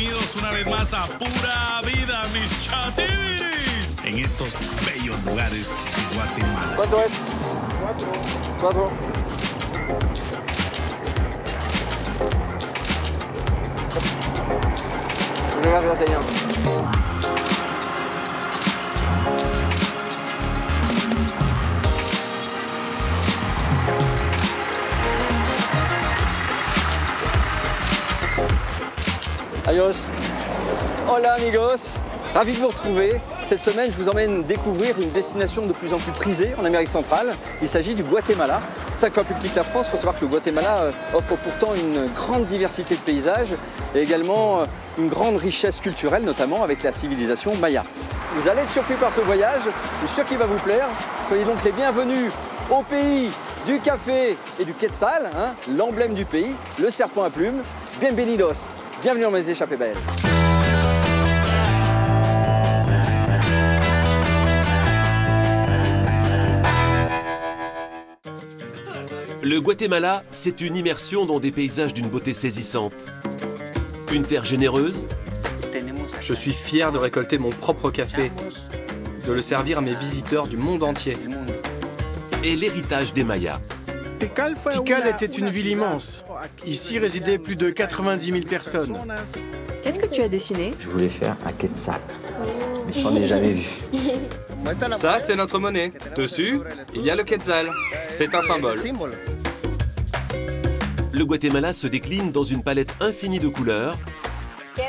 bienvenidos una vez más a Pura Vida, mis chativiris, en estos bellos lugares de Guatemala. ¿Cuánto es? Cuatro. Gracias, señor. Adios. Hola amigos, ravi de vous retrouver. Cette semaine, je vous emmène découvrir une destination de plus en plus prisée en Amérique centrale. Il s'agit du Guatemala. 5 fois plus petit que la France. Il faut savoir que le Guatemala offre pourtant une grande diversité de paysages et également une grande richesse culturelle, notamment avec la civilisation maya. Vous allez être surpris par ce voyage, je suis sûr qu'il va vous plaire. Soyez donc les bienvenus au pays du café et du quetzal, hein, l'emblème du pays, le serpent à plumes. Bienvenidos, bienvenue dans mes échappées belles. Le Guatemala, c'est une immersion dans des paysages d'une beauté saisissante. Une terre généreuse. Je suis fier de récolter mon propre café, de le servir à mes visiteurs du monde entier. Et l'héritage des Mayas. Tikal était une ville immense. Ici résidaient plus de 90 000 personnes. Qu'est-ce que tu as dessiné? Je voulais faire un quetzal, mais j'en ai jamais vu. Ça, c'est notre monnaie. Dessus, il y a le quetzal. C'est un symbole. Le Guatemala se décline dans une palette infinie de couleurs.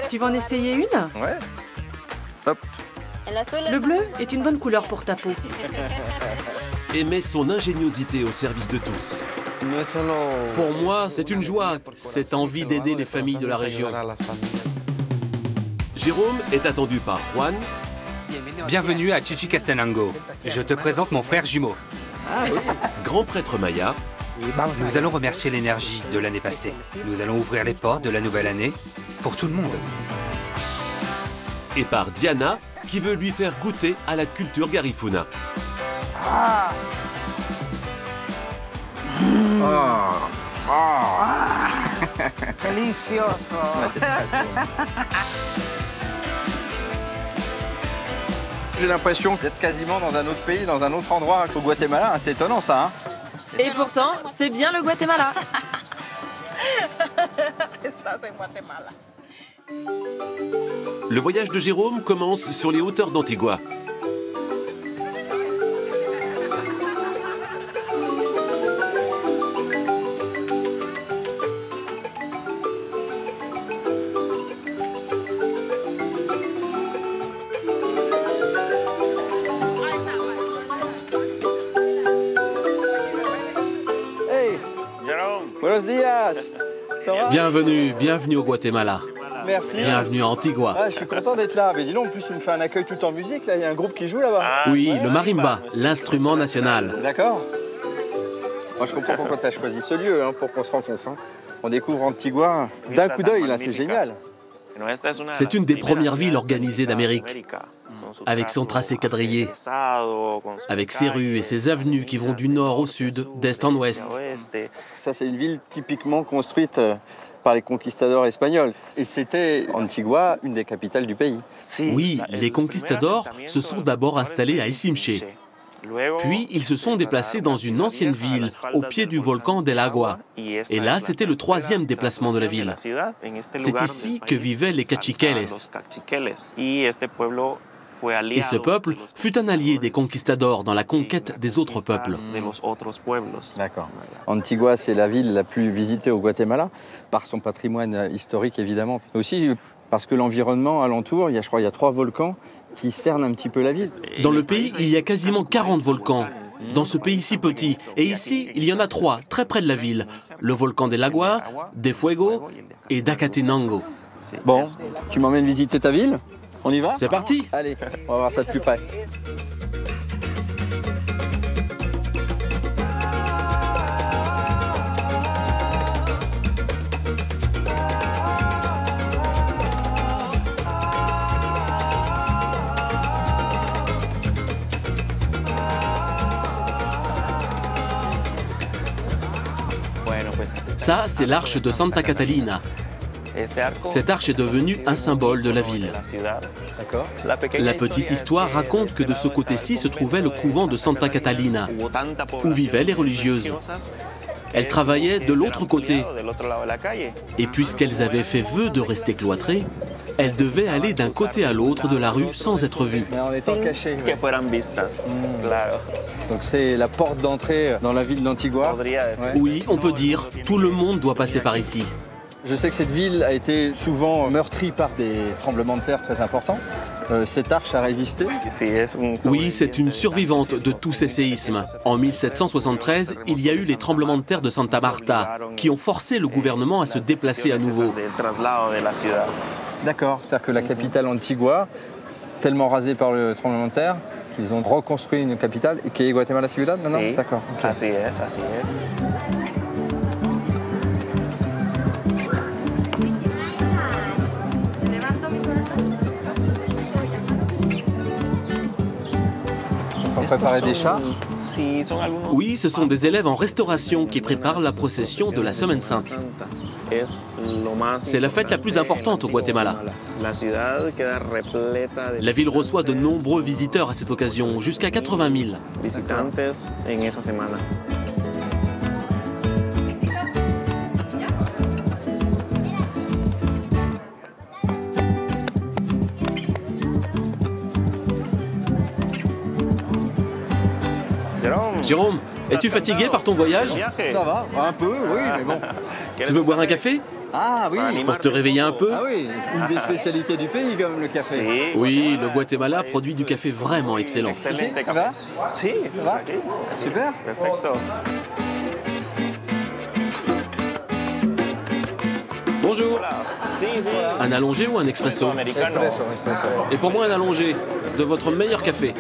Tu vas en essayer une? Ouais. Hop. Le bleu est une bonne couleur pour ta peau. Et met son ingéniosité au service de tous. Pour moi, c'est une joie, cette envie d'aider les familles de la région. Jérôme est attendu par Juan. Bienvenue à Chichicastenango. Je te présente mon frère jumeau. Grand prêtre maya. Nous allons remercier l'énergie de l'année passée. Nous allons ouvrir les portes de la nouvelle année pour tout le monde. Et par Diana, qui veut lui faire goûter à la culture garifuna. Delicioso. J'ai l'impression d'être quasiment dans un autre pays, dans un autre endroit qu'au Guatemala. C'est étonnant ça, hein? Et pourtant, c'est bien le Guatemala. Le voyage de Jérôme commence sur les hauteurs d'Antigua. Buenos días. Ça va? Bienvenue au Guatemala. Merci. Bienvenue à Antigua. Ah, je suis content d'être là. Mais dis donc, en plus, tu me fais un accueil tout en musique. Là, il y a un groupe qui joue là-bas. Oui, le marimba, l'instrument national. D'accord. Moi, je comprends pourquoi tu as choisi ce lieu, hein, pour qu'on se rencontre. Hein. On découvre Antigua d'un coup d'œil, là, c'est génial. C'est une des premières villes organisées d'Amérique, avec son tracé quadrillé, avec ses rues et ses avenues qui vont du nord au sud, d'est en ouest. Ça, c'est une ville typiquement construite par les conquistadors espagnols. Et c'était Antigua, une des capitales du pays. Oui, les conquistadors se sont d'abord installés à Icimché. Puis, ils se sont déplacés dans une ancienne ville, au pied du volcan del Agua. Et là, c'était le 3e déplacement de la ville. C'est ici que vivaient les caciqueles. Et ce peuple fut un allié des conquistadors dans la conquête des autres peuples. D'accord. Antigua, c'est la ville la plus visitée au Guatemala, par son patrimoine historique évidemment. Aussi parce que l'environnement alentour, je crois il y a 3 volcans qui cernent un petit peu la ville. Dans le pays, il y a quasiment 40 volcans. Dans ce pays si petit. Et ici, il y en a 3, très près de la ville. Le volcan del Agua, de Fuego et d'Acatenango. Bon, tu m'emmènes visiter ta ville? On y va? C'est parti! Allez, on va voir ça de plus près. Ça, c'est l'arche de Santa Catalina. Cette arche est devenue un symbole de la ville. D'accord. La petite histoire raconte que de ce côté-ci se trouvait le couvent de Santa Catalina, où vivaient les religieuses. Elles travaillaient de l'autre côté. Et puisqu'elles avaient fait vœu de rester cloîtrées, elles devaient aller d'un côté à l'autre de la rue sans être vues. Mais en étant cachées. Donc c'est la porte d'entrée dans la ville d'Antigua. Ouais. Oui, on peut dire, tout le monde doit passer par ici. Je sais que cette ville a été souvent meurtrie par des tremblements de terre très importants. Cette arche a résisté. Oui, c'est une survivante de tous ces séismes. En 1773, il y a eu les tremblements de terre de Santa Marta, qui ont forcé le gouvernement à se déplacer à nouveau. D'accord, c'est-à-dire que la capitale Antigua, tellement rasée par le tremblement de terre, qu'ils ont reconstruit une capitale qui est Guatemala Ciudad maintenant. D'accord. Okay. Así es. On préparer des chars. Oui, ce sont des élèves en restauration qui préparent la procession de la Semaine Sainte. C'est la fête la plus importante au Guatemala. La ville reçoit de nombreux visiteurs à cette occasion, jusqu'à 80 000. Jérôme, es-tu fatigué par ton voyage? Ça va, un peu, oui, mais bon. Tu veux boire un café? Ah oui, pour te réveiller un peu? Ah oui, une des spécialités du pays comme le café. Oui, le Guatemala produit du café vraiment excellent. Ça va? Si, ça va? Super. Perfecto. Bonjour. Un allongé ou un expresso? Espresso. Et pour moi un allongé, de votre meilleur café.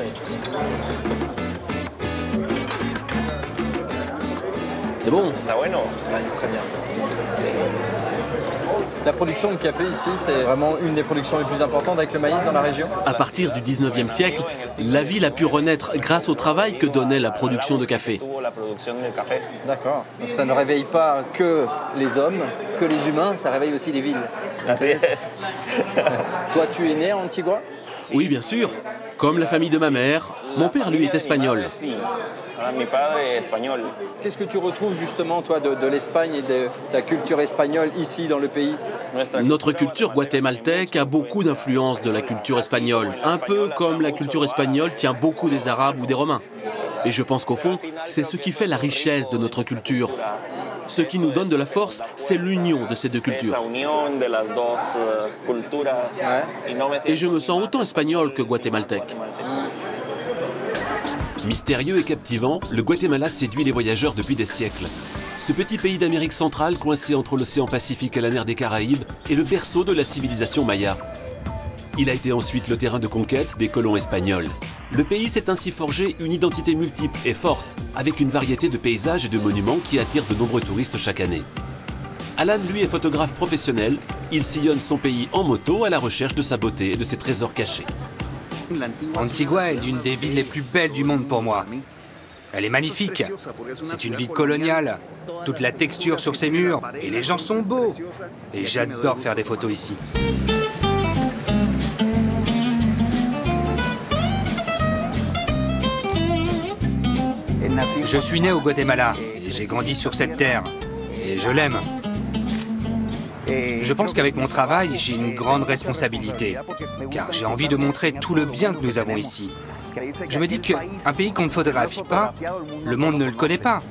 C'est bon? Está bueno. Ouais, très bien. La production de café ici, c'est vraiment une des productions les plus importantes avec le maïs dans la région. À partir du 19e siècle, la ville a pu renaître grâce au travail que donnait la production de café. D'accord. Donc ça ne réveille pas que les hommes, que les humains, ça réveille aussi les villes. Toi, tu es né en Antigua? Oui, bien sûr. Comme la famille de ma mère, mon père, lui, est espagnol. Qu'est-ce que tu retrouves justement, toi, de l'Espagne et de ta culture espagnole ici dans le pays? Notre culture guatémaltèque a beaucoup d'influence de la culture espagnole, un peu comme la culture espagnole tient beaucoup des Arabes ou des Romains. Et je pense qu'au fond, c'est ce qui fait la richesse de notre culture. Ce qui nous donne de la force, c'est l'union de ces deux cultures. Et je me sens autant espagnol que guatémaltèque. Mystérieux et captivant, le Guatemala séduit les voyageurs depuis des siècles. Ce petit pays d'Amérique centrale, coincé entre l'océan Pacifique et la mer des Caraïbes, est le berceau de la civilisation maya. Il a été ensuite le terrain de conquête des colons espagnols. Le pays s'est ainsi forgé une identité multiple et forte, avec une variété de paysages et de monuments qui attirent de nombreux touristes chaque année. Alan, lui, est photographe professionnel. Il sillonne son pays en moto à la recherche de sa beauté et de ses trésors cachés. Antigua est l'une des villes les plus belles du monde pour moi. Elle est magnifique. C'est une ville coloniale. Toute la texture sur ses murs. Et les gens sont beaux. Et j'adore faire des photos ici. Je suis né au Guatemala et j'ai grandi sur cette terre. Et je l'aime. Je pense qu'avec mon travail, j'ai une grande responsabilité. Car j'ai envie de montrer tout le bien que nous avons ici. Je me dis qu'un pays qu'on ne photographie pas, le monde ne le connaît pas.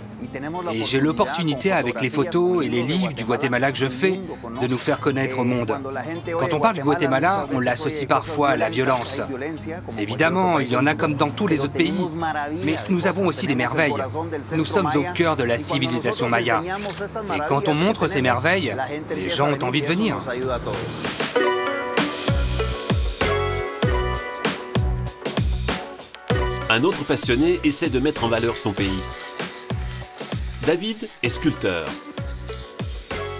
Et j'ai l'opportunité, avec les photos et les livres du Guatemala que je fais, de nous faire connaître au monde. Quand on parle du Guatemala, on l'associe parfois à la violence. Évidemment, il y en a comme dans tous les autres pays. Mais nous avons aussi des merveilles. Nous sommes au cœur de la civilisation maya. Et quand on montre ces merveilles, les gens ont envie de venir. Un autre passionné essaie de mettre en valeur son pays. David est sculpteur.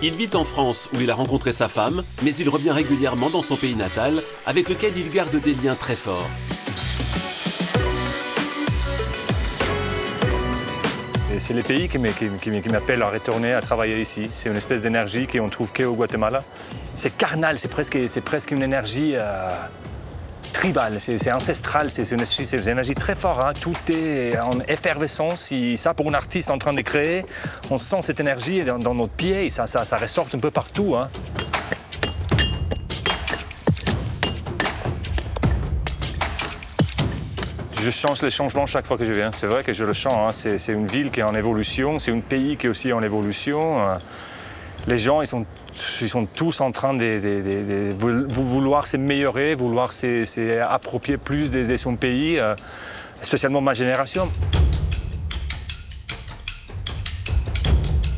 Il vit en France où il a rencontré sa femme, mais il revient régulièrement dans son pays natal, avec lequel il garde des liens très forts. C'est le pays qui m'appelle à retourner à travailler ici. C'est une espèce d'énergie qu'on trouve qu'au Guatemala. c'est carnal, c'est presque une énergie tribale, c'est ancestral, c'est une énergie très forte. Hein. Tout est en effervescence. Ça, pour un artiste en train de créer, on sent cette énergie dans notre pied et ça ressort un peu partout. Hein. Je change les changements chaque fois que je viens. C'est vrai que je le sens. Hein. C'est une ville qui est en évolution, c'est un pays qui est aussi en évolution. Les gens, ils sont tous en train de vouloir s'améliorer, vouloir s'approprier plus de son pays, spécialement ma génération.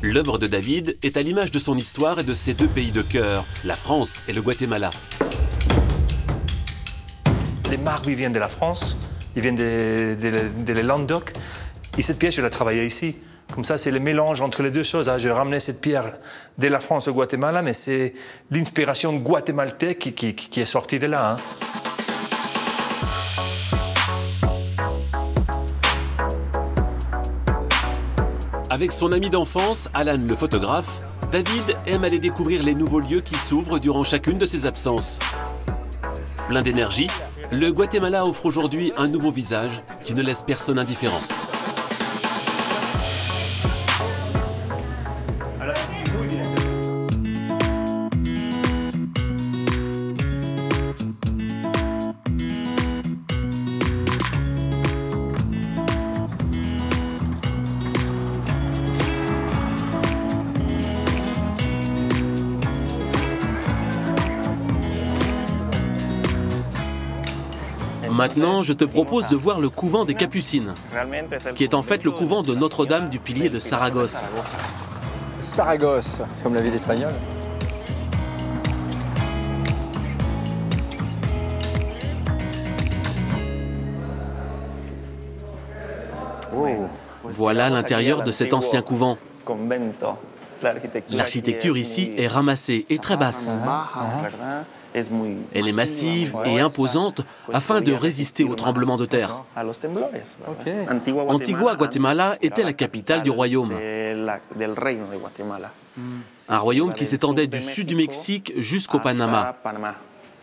L'œuvre de David est à l'image de son histoire et de ses deux pays de cœur, la France et le Guatemala. Les marbres, ils viennent de la France. Ils viennent des Languedoc. Et cette pièce, je l'ai travaillée ici. Comme ça, c'est le mélange entre les deux choses. Je ramenais cette pierre de la France au Guatemala, mais c'est l'inspiration guatémaltaise qui est sortie de là. Hein. Avec son ami d'enfance, Alan le photographe, David aime aller découvrir les nouveaux lieux qui s'ouvrent durant chacune de ses absences. Plein d'énergie, le Guatemala offre aujourd'hui un nouveau visage qui ne laisse personne indifférent. Maintenant, je te propose de voir le couvent des Capucines, qui est en fait le couvent de Notre-Dame du Pilier de Saragosse. Saragosse, comme la ville espagnole. Oh. Voilà l'intérieur de cet ancien couvent. L'architecture ici est ramassée et très basse. Elle est massive et imposante afin de résister aux tremblements de terre. Antigua Guatemala était la capitale du royaume. Un royaume qui s'étendait du sud du Mexique jusqu'au Panama.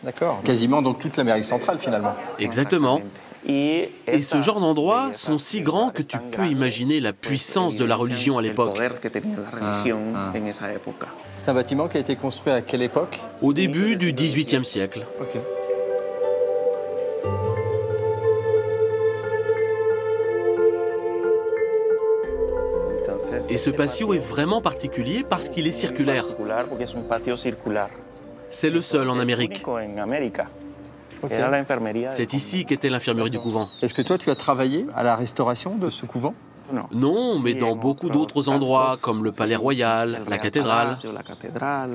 D'accord. Quasiment donc toute l'Amérique centrale finalement. Exactement. Et ce genre d'endroits sont si grands que tu peux imaginer la puissance de la religion à l'époque. C'est un bâtiment qui a été construit à quelle époque? Au début du XVIIIe siècle. Okay. Et ce patio est vraiment particulier parce qu'il est circulaire. C'est le seul en Amérique. Okay. C'est ici qu'était l'infirmerie du couvent. Est-ce que toi, tu as travaillé à la restauration de ce couvent? Non, mais dans beaucoup d'autres endroits, comme le Palais Royal, la cathédrale. Ah,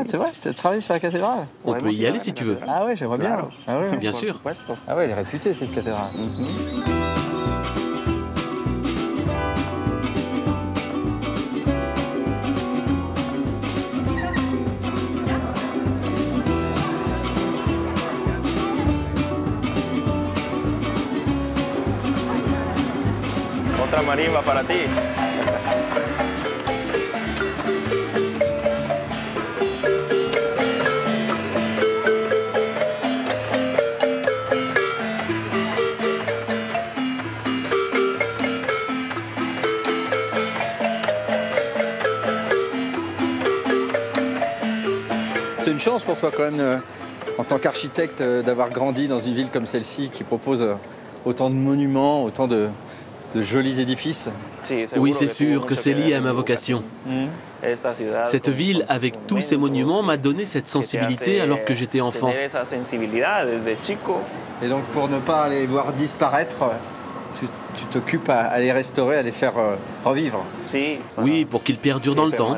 c'est vrai, tu as travaillé sur la cathédrale? On peut y aller si tu veux. Ah ouais, j'aimerais bien. Ah ouais, bien sûr. Ah ouais, elle est réputée, cette cathédrale. Otra marimba para ti. C'est une chance pour toi quand même, en tant qu'architecte, d'avoir grandi dans une ville comme celle-ci qui propose autant de monuments, autant de jolis édifices. Oui, c'est sûr que c'est lié à ma vocation. Cette ville, avec tous ses monuments, m'a donné cette sensibilité alors que j'étais enfant. Et donc, pour ne pas les voir disparaître, tu t'occupes à les restaurer, à les faire revivre. Oui, pour qu'ils perdurent dans le temps.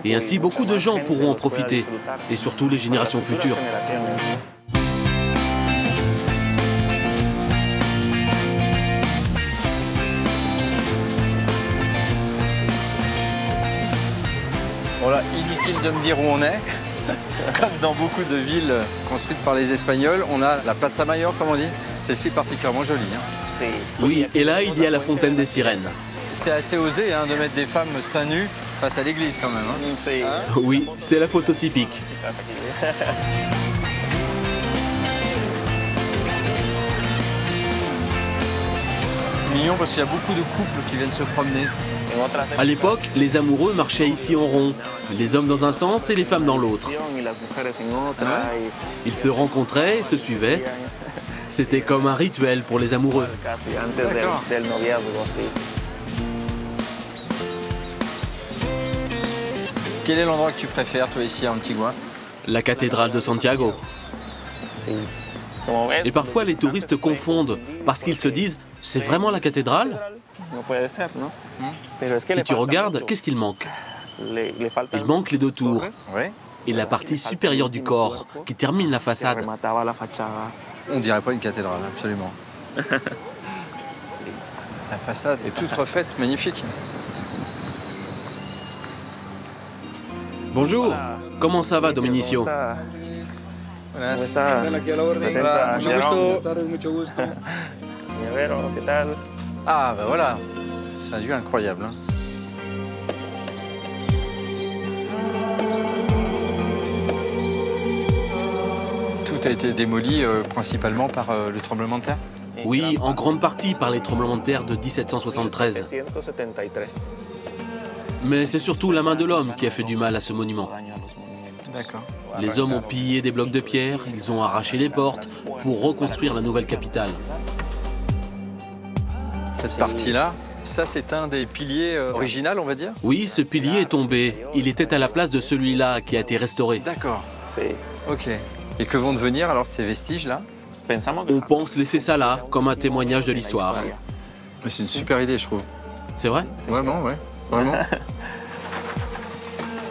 Et ainsi, beaucoup de gens pourront en profiter, et surtout les générations futures. Bon là, inutile de me dire où on est. Comme dans beaucoup de villes construites par les Espagnols, on a la Plaza Mayor, comme on dit. Celle-ci est particulièrement jolie. Oui, et là, il y a la fontaine des sirènes. C'est assez osé de mettre des femmes seins nus Face à l'église quand même. Hein. Oui, c'est la photo typique. C'est mignon parce qu'il y a beaucoup de couples qui viennent se promener. À l'époque, les amoureux marchaient ici en rond, les hommes dans un sens et les femmes dans l'autre. Ils se rencontraient et se suivaient. C'était comme un rituel pour les amoureux. Quel est l'endroit que tu préfères, toi, ici à Antigua? La cathédrale de Santiago. Et parfois, les touristes confondent parce qu'ils se disent « c'est vraiment la cathédrale ?» Si tu regardes, qu'est-ce qu'il manque? Il manque les deux tours et la partie supérieure du corps qui termine la façade. On dirait pas une cathédrale, absolument. La façade est toute refaite, magnifique. Bonjour, comment ça va, Dominicio? Ah, ben voilà, c'est un lieu incroyable. Hein. Tout a été démoli principalement par le tremblement de terre? Oui, en grande partie par les tremblements de terre de 1773. Mais c'est surtout la main de l'homme qui a fait du mal à ce monument. D'accord. Les hommes ont pillé des blocs de pierre, ils ont arraché les portes pour reconstruire la nouvelle capitale. Cette partie-là, ça c'est un des piliers originaux, on va dire? Oui, ce pilier est tombé. Il était à la place de celui-là qui a été restauré. D'accord. Ok. Et que vont devenir alors ces vestiges-là? On pense laisser ça là, comme un témoignage de l'histoire. C'est une super idée, je trouve. C'est vrai? Vraiment, ouais. Vraiment.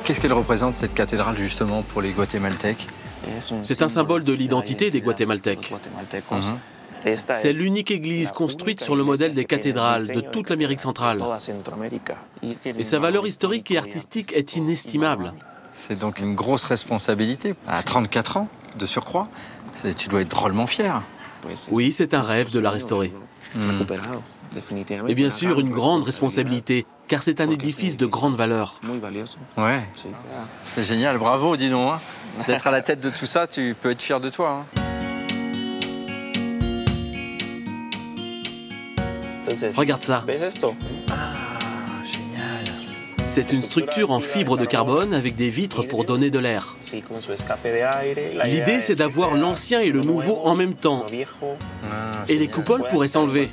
Qu'est-ce qu'elle représente, cette cathédrale, justement, pour les Guatémaltèques? C'est un symbole de l'identité des Guatémaltèques. C'est l'unique église construite sur le modèle des cathédrales de toute l'Amérique centrale. Et sa valeur historique et artistique est inestimable. C'est donc une grosse responsabilité. À 34 ans, de surcroît, tu dois être drôlement fier. Oui, c'est un rêve de la restaurer. Et bien sûr, une grande responsabilité, car c'est un édifice de grande valeur. Ouais, c'est génial, bravo, dis donc. Hein. D'être à la tête de tout ça, tu peux être fier de toi. Hein. Regarde ça. C'est une structure en fibre de carbone avec des vitres pour donner de l'air. L'idée, c'est d'avoir l'ancien et le nouveau en même temps. Et les coupoles pourraient s'enlever.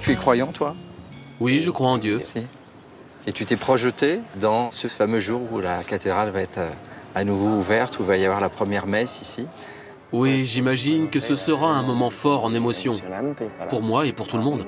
Tu es croyant, toi? Oui, je crois en Dieu. Et tu t'es projeté dans ce fameux jour où la cathédrale va être à nouveau ouverte, où il va y avoir la première messe ici? Oui, j'imagine que ce sera un moment fort en émotion, pour moi et pour tout le monde.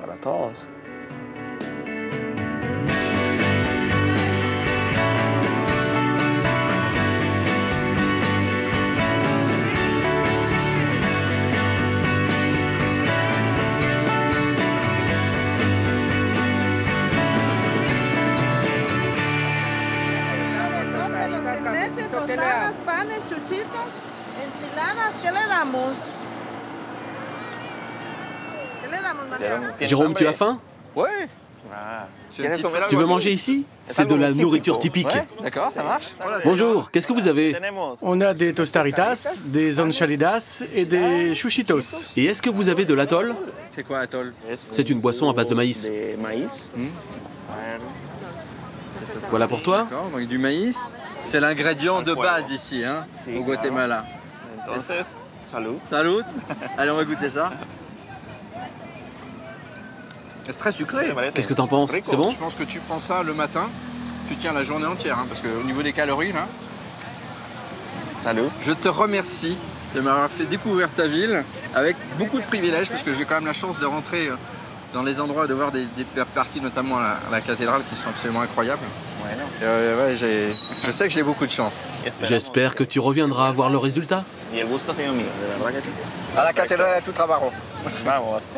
Jérôme, tu as faim? Ouais. Tu veux manger ici? C'est de la nourriture typique. Ouais, d'accord, ça marche. Bonjour, qu'est-ce que vous avez? On a des tostaritas, des enchilidas et des chuchitos. Et est-ce que vous avez de l'atoll? C'est quoi atoll? C'est une boisson à base de maïs. Voilà pour toi. D'accord, donc du maïs. C'est l'ingrédient de base ici, hein, au Guatemala. Salut. Salut. Allez, on va goûter ça. C'est très sucré. Qu'est-ce que t'en penses? C'est bon? Je pense que tu prends ça le matin, tu tiens la journée entière, hein, parce qu'au niveau des calories, là... Salut. Je te remercie de m'avoir fait découvrir ta ville avec beaucoup de privilèges, parce que j'ai quand même la chance de rentrer dans les endroits, de voir des parties, notamment à la cathédrale, qui sont absolument incroyables. Ouais, je sais que j'ai beaucoup de chance. J'espère que tu reviendras voir le résultat. À la cathédrale de Trabarro. Vamos.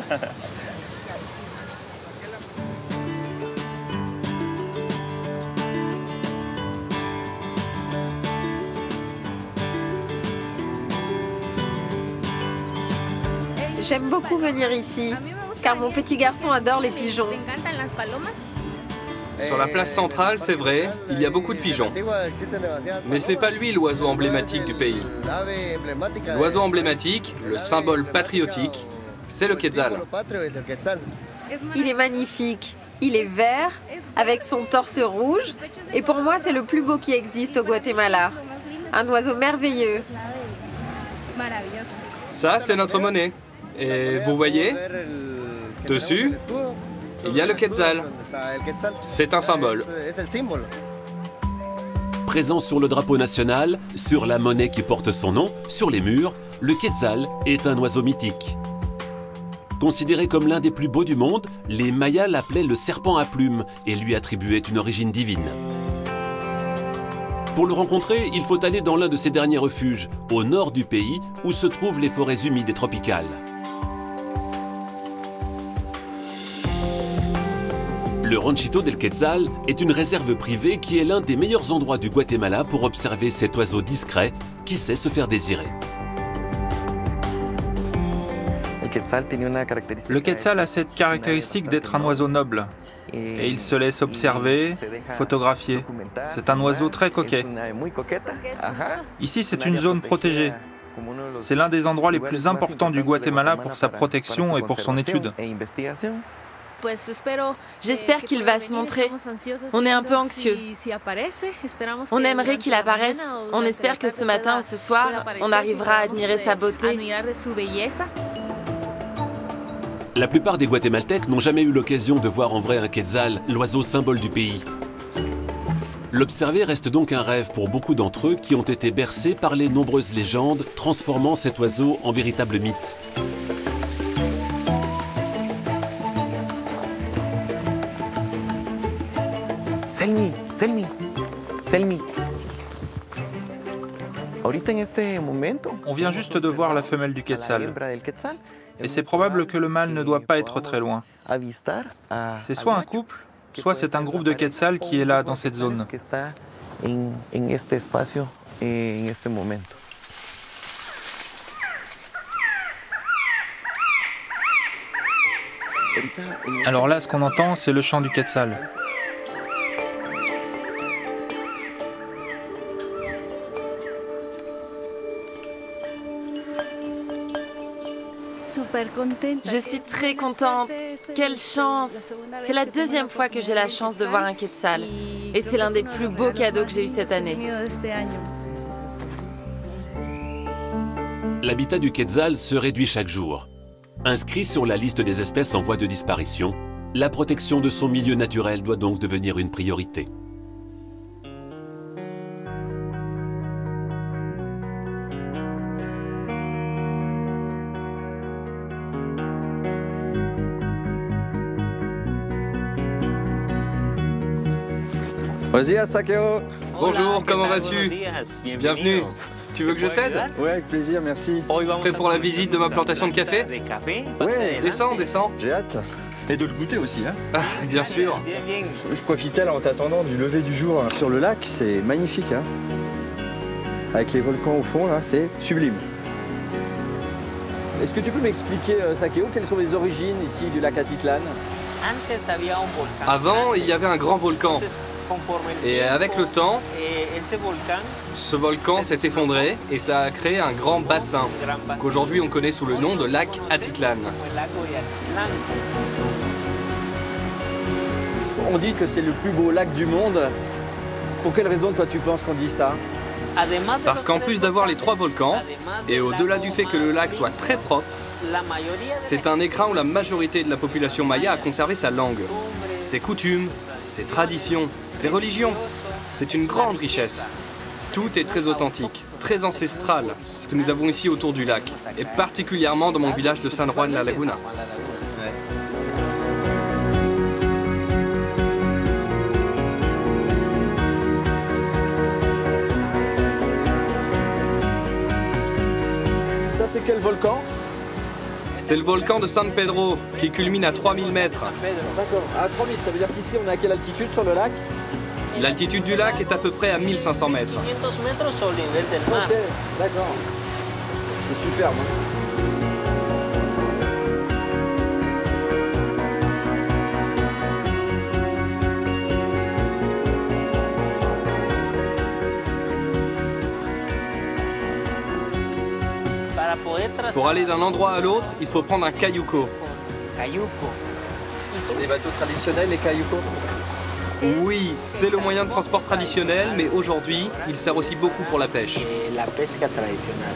J'aime beaucoup venir ici, car mon petit garçon adore les pigeons. Sur la place centrale, c'est vrai, il y a beaucoup de pigeons. Mais ce n'est pas lui l'oiseau emblématique du pays. L'oiseau emblématique, le symbole patriotique, c'est le quetzal. Il est magnifique, il est vert, avec son torse rouge, et pour moi c'est le plus beau qui existe au Guatemala. Un oiseau merveilleux. Ça, c'est notre monnaie. Et vous voyez, dessus, il y a le quetzal. C'est un symbole. Présent sur le drapeau national, sur la monnaie qui porte son nom, sur les murs, le quetzal est un oiseau mythique. Considéré comme l'un des plus beaux du monde, les Mayas l'appelaient le serpent à plumes et lui attribuaient une origine divine. Pour le rencontrer, il faut aller dans l'un de ses derniers refuges, au nord du pays, où se trouvent les forêts humides et tropicales. Le Ranchito del Quetzal est une réserve privée qui est l'un des meilleurs endroits du Guatemala pour observer cet oiseau discret qui sait se faire désirer. Le quetzal a cette caractéristique d'être un oiseau noble. Et il se laisse observer, photographier. C'est un oiseau très coquet. Ici, c'est une zone protégée. C'est l'un des endroits les plus importants du Guatemala pour sa protection et pour son étude. J'espère qu'il va se montrer. On est un peu anxieux. On aimerait qu'il apparaisse. On espère que ce matin ou ce soir, on arrivera à admirer sa beauté. La plupart des Guatémaltèques n'ont jamais eu l'occasion de voir en vrai un quetzal, l'oiseau symbole du pays. L'observer reste donc un rêve pour beaucoup d'entre eux qui ont été bercés par les nombreuses légendes transformant cet oiseau en véritable mythe. Selmi. On vient juste de voir la femelle du quetzal. Et c'est probable que le mâle ne doit pas être très loin. C'est soit un couple, soit c'est un groupe de quetzal qui est là, dans cette zone. Alors là, ce qu'on entend, c'est le chant du quetzal. Je suis très contente. Quelle chance! C'est la deuxième fois que j'ai la chance de voir un quetzal. Et c'est l'un des plus beaux cadeaux que j'ai eu cette année. L'habitat du quetzal se réduit chaque jour. Inscrit sur la liste des espèces en voie de disparition, la protection de son milieu naturel doit donc devenir une priorité. Buenos Sakeo. Bonjour, comment vas-tu? Bienvenue. Tu veux que je t'aide? Ouais, avec plaisir, merci. Prêt pour la visite de ma plantation de café? Ouais. Descends. J'ai hâte. Et de le goûter aussi, hein? Ah, bien sûr. Je profitais là en t'attendant du lever du jour sur le lac, c'est magnifique, hein? Avec les volcans au fond, là, c'est sublime. Est-ce que tu peux m'expliquer, Sakeo, quelles sont les origines ici du lac Atitlan? Avant, il y avait un grand volcan. Et avec le temps, ce volcan s'est effondré et ça a créé un grand bassin qu'aujourd'hui on connaît sous le nom de lac Atitlan. On dit que c'est le plus beau lac du monde. Pour quelle raison, toi, tu penses qu'on dit ça? Parce qu'en plus d'avoir les 3 volcans, et au-delà du fait que le lac soit très propre, c'est un écrin où la majorité de la population maya a conservé sa langue, ses coutumes, ses traditions, ses religions. C'est une grande richesse. Tout est très authentique, très ancestral, ce que nous avons ici autour du lac, et particulièrement dans mon village de San Juan La Laguna. c'est quel volcan? C'est le volcan de San Pedro, qui culmine à 3000 mètres. D'accord, à 3000, ça veut dire qu'ici on est à quelle altitude sur le lac? L'altitude du lac est à peu près à 1500 mètres. Ok, d'accord. C'est superbe. Pour aller d'un endroit à l'autre, il faut prendre un cayuco. Ce sont des bateaux traditionnels, les cayucos? Oui, c'est le moyen de transport traditionnel, mais aujourd'hui, il sert aussi beaucoup pour la pêche. La pesca traditionnelle.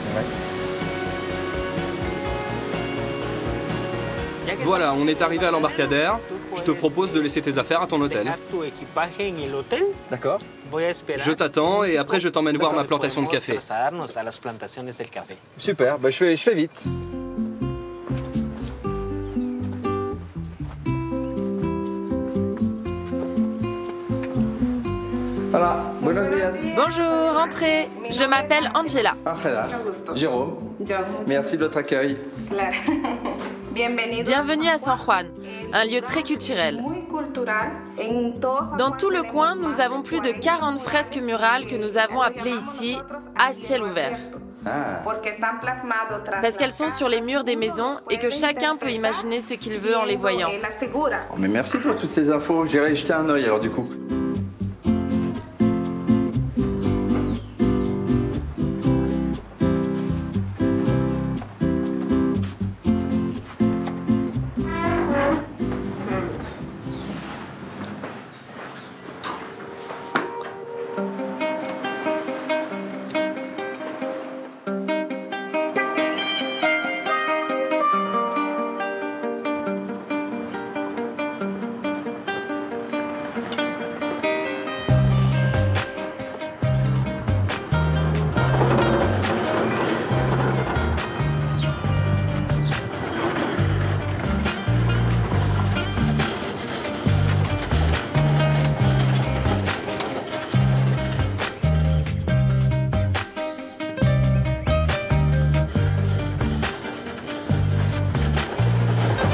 Voilà, on est arrivé à l'embarcadère. Je te propose de laisser tes affaires à ton hôtel. D'accord. Je t'attends et après je t'emmène voir ma plantation de café. Super, bah je fais vite. Voilà, buenos días. Bonjour, entrez. Je m'appelle Angela. Angela, Jérôme, merci de votre accueil. Bienvenue à San Juan, un lieu très culturel. Dans tout le coin, nous avons plus de 40 fresques murales que nous avons appelées ici « à ciel ouvert ». Parce qu'elles sont sur les murs des maisons et que chacun peut imaginer ce qu'il veut en les voyant. Oh, mais merci pour toutes ces infos, j'irai jeter un œil alors du coup.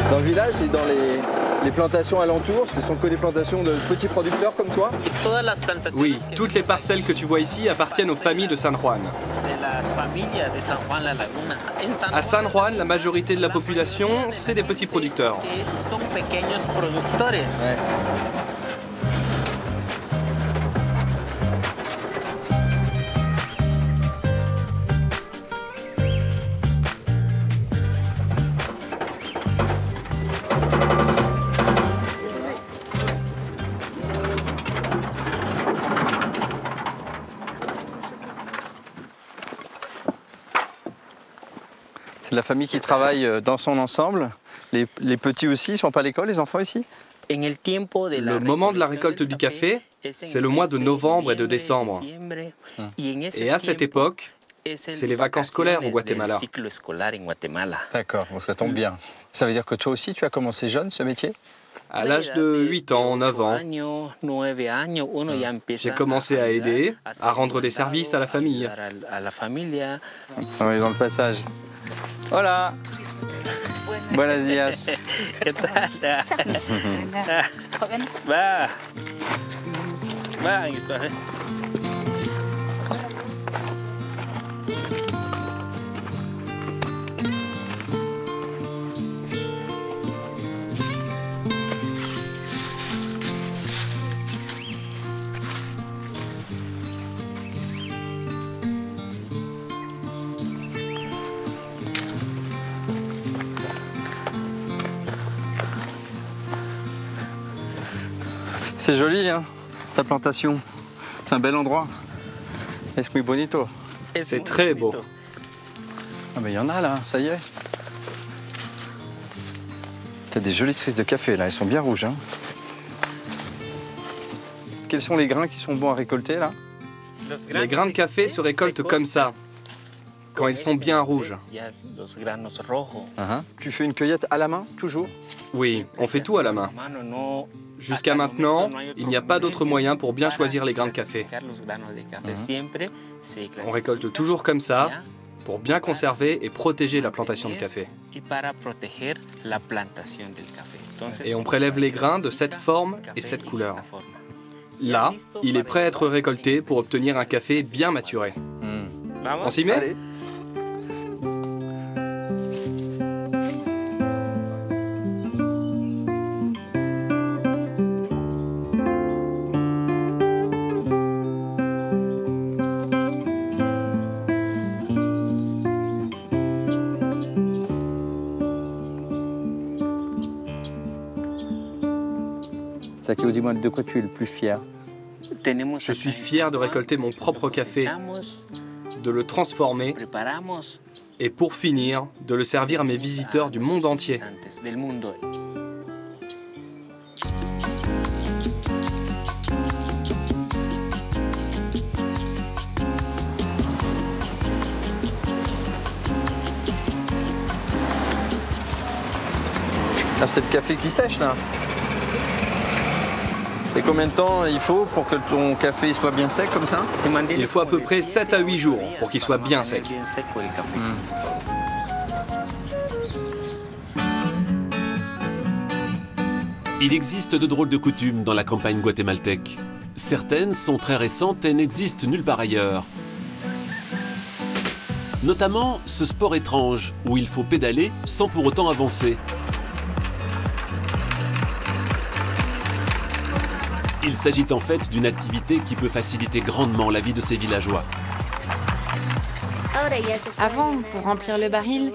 Dans le village et dans les plantations alentours, ce sont que des plantations de petits producteurs comme toi? Oui, toutes les parcelles que tu vois ici appartiennent aux familles de San Juan. À San Juan, la majorité de la population, c'est des petits producteurs. Ouais. C'est la famille qui travaille dans son ensemble. Les petits aussi, ils ne sont pas à l'école, les enfants ici? Le moment de la récolte du café, c'est le mois de novembre et de décembre. Et à cette époque, c'est les vacances scolaires au Guatemala. D'accord, bon, ça tombe bien. Ça veut dire que toi aussi, tu as commencé jeune ce métier? À l'âge de 8 ans, 9 ans, j'ai commencé à aider, à rendre des services à la famille. On est dans le passage. Hola. Buenos días. ¿Qué tal? Va. Va, histoire. C'est joli, hein, ta plantation. C'est un bel endroit. Es muy bonito. C'est très beau. Ah mais il y en a là, ça y est. T'as des jolies cerises de café là, elles sont bien rouges. Hein. Quels sont les grains qui sont bons à récolter là? Les grains de café se récoltent comme ça, quand ils sont bien rouges. Tu fais une cueillette à la main, toujours? Oui, on fait tout à la main. Jusqu'à maintenant, il n'y a pas d'autre moyen pour bien choisir les grains de café. On récolte toujours comme ça, pour bien conserver et protéger la plantation de café. Et on prélève les grains de cette forme et cette couleur. Là, il est prêt à être récolté pour obtenir un café bien maturé. On s'y met ? Sakio, dis-moi de quoi tu es le plus fier? Je suis fier de récolter mon propre café, de le transformer et pour finir, de le servir à mes visiteurs du monde entier. Ah, c'est le café qui sèche là. Et combien de temps il faut pour que ton café soit bien sec comme ça? Il faut à peu près 7 à 8 jours pour qu'il soit bien sec. Il existe de drôles de coutumes dans la campagne guatémaltèque. Certaines sont très récentes et n'existent nulle part ailleurs. Notamment ce sport étrange où il faut pédaler sans pour autant avancer. Il s'agit en fait d'une activité qui peut faciliter grandement la vie de ces villageois. Avant, pour remplir le baril,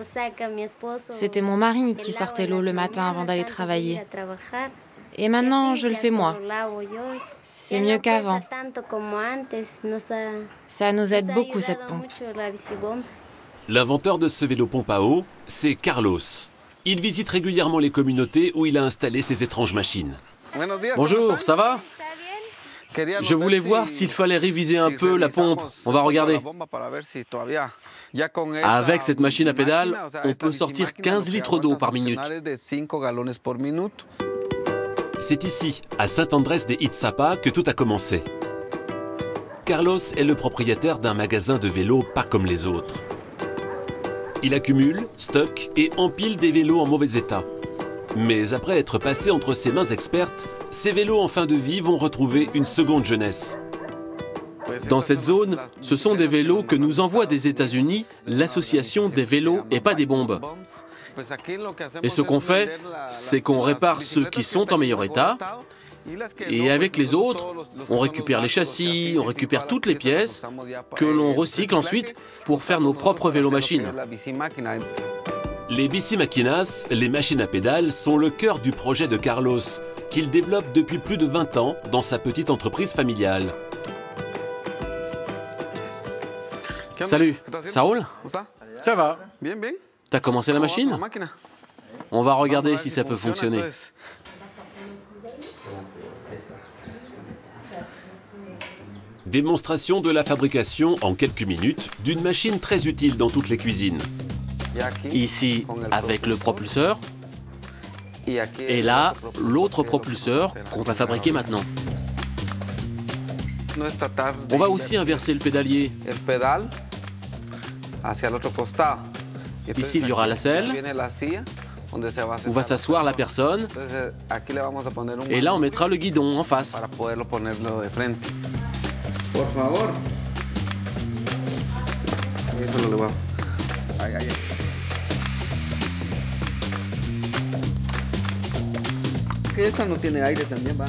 c'était mon mari qui sortait l'eau le matin avant d'aller travailler. Et maintenant, je le fais moi. C'est mieux qu'avant. Ça nous aide beaucoup, cette pompe. L'inventeur de ce vélo-pompe à eau, c'est Carlos. Il visite régulièrement les communautés où il a installé ces étranges machines. Bonjour, ça va? Je voulais voir s'il fallait réviser un peu la pompe. On va regarder. Avec cette machine à pédales, on peut sortir 15 litres d'eau par minute. C'est ici, à Saint-Andrés de Itzapa, que tout a commencé. Carlos est le propriétaire d'un magasin de vélos pas comme les autres. Il accumule, stocke et empile des vélos en mauvais état. Mais après être passé entre ses mains expertes, ces vélos en fin de vie vont retrouver une seconde jeunesse. Dans cette zone, ce sont des vélos que nous envoie des États-Unis l'association des vélos et pas des bombes. Et ce qu'on fait, c'est qu'on répare ceux qui sont en meilleur état. Et avec les autres, on récupère les châssis, on récupère toutes les pièces que l'on recycle ensuite pour faire nos propres vélos-machines. Les bicimaquinas, les machines à pédales, sont le cœur du projet de Carlos, qu'il développe depuis plus de 20 ans dans sa petite entreprise familiale. Salut, ça roule? Ça va. T'as commencé la machine? On va regarder si ça peut fonctionner. Démonstration de la fabrication en quelques minutes d'une machine très utile dans toutes les cuisines. Ici, avec le propulseur. Et là, l'autre propulseur qu'on va fabriquer maintenant. On va aussi inverser le pédalier. Ici, il y aura la selle, où va s'asseoir la personne. Et là, on mettra le guidon en face. Que esta no tiene aire también, va.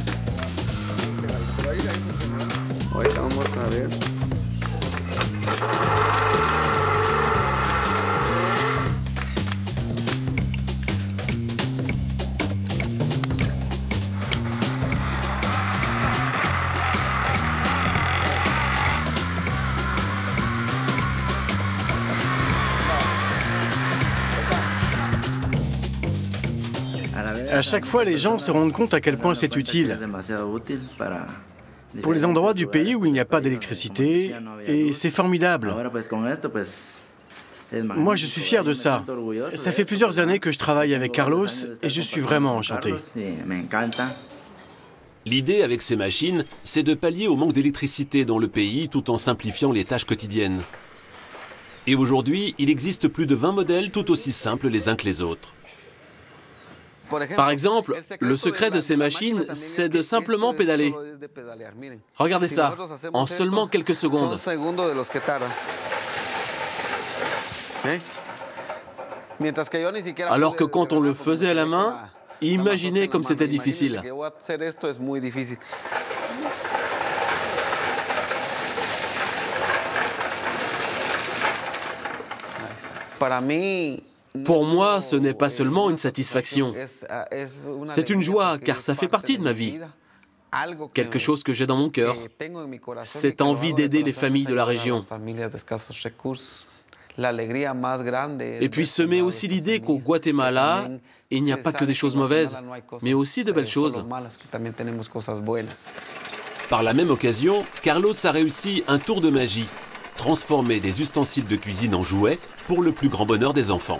Ahorita vamos a ver. À chaque fois, les gens se rendent compte à quel point c'est utile. Pour les endroits du pays où il n'y a pas d'électricité, et c'est formidable. Moi, je suis fier de ça. Ça fait plusieurs années que je travaille avec Carlos et je suis vraiment enchanté. L'idée avec ces machines, c'est de pallier au manque d'électricité dans le pays tout en simplifiant les tâches quotidiennes. Et aujourd'hui, il existe plus de 20 modèles tout aussi simples les uns que les autres. Par exemple, le secret de ces machines, c'est de simplement pédaler. Regardez ça, en seulement quelques secondes. Alors que quand on le faisait à la main, imaginez comme c'était difficile. Pour moi, ce n'est pas seulement une satisfaction. C'est une joie, car ça fait partie de ma vie. Quelque chose que j'ai dans mon cœur, cette envie d'aider les familles de la région. Et puis semer aussi l'idée qu'au Guatemala, il n'y a pas que des choses mauvaises, mais aussi de belles choses. Par la même occasion, Carlos a réussi un tour de magie. Transformer des ustensiles de cuisine en jouets pour le plus grand bonheur des enfants.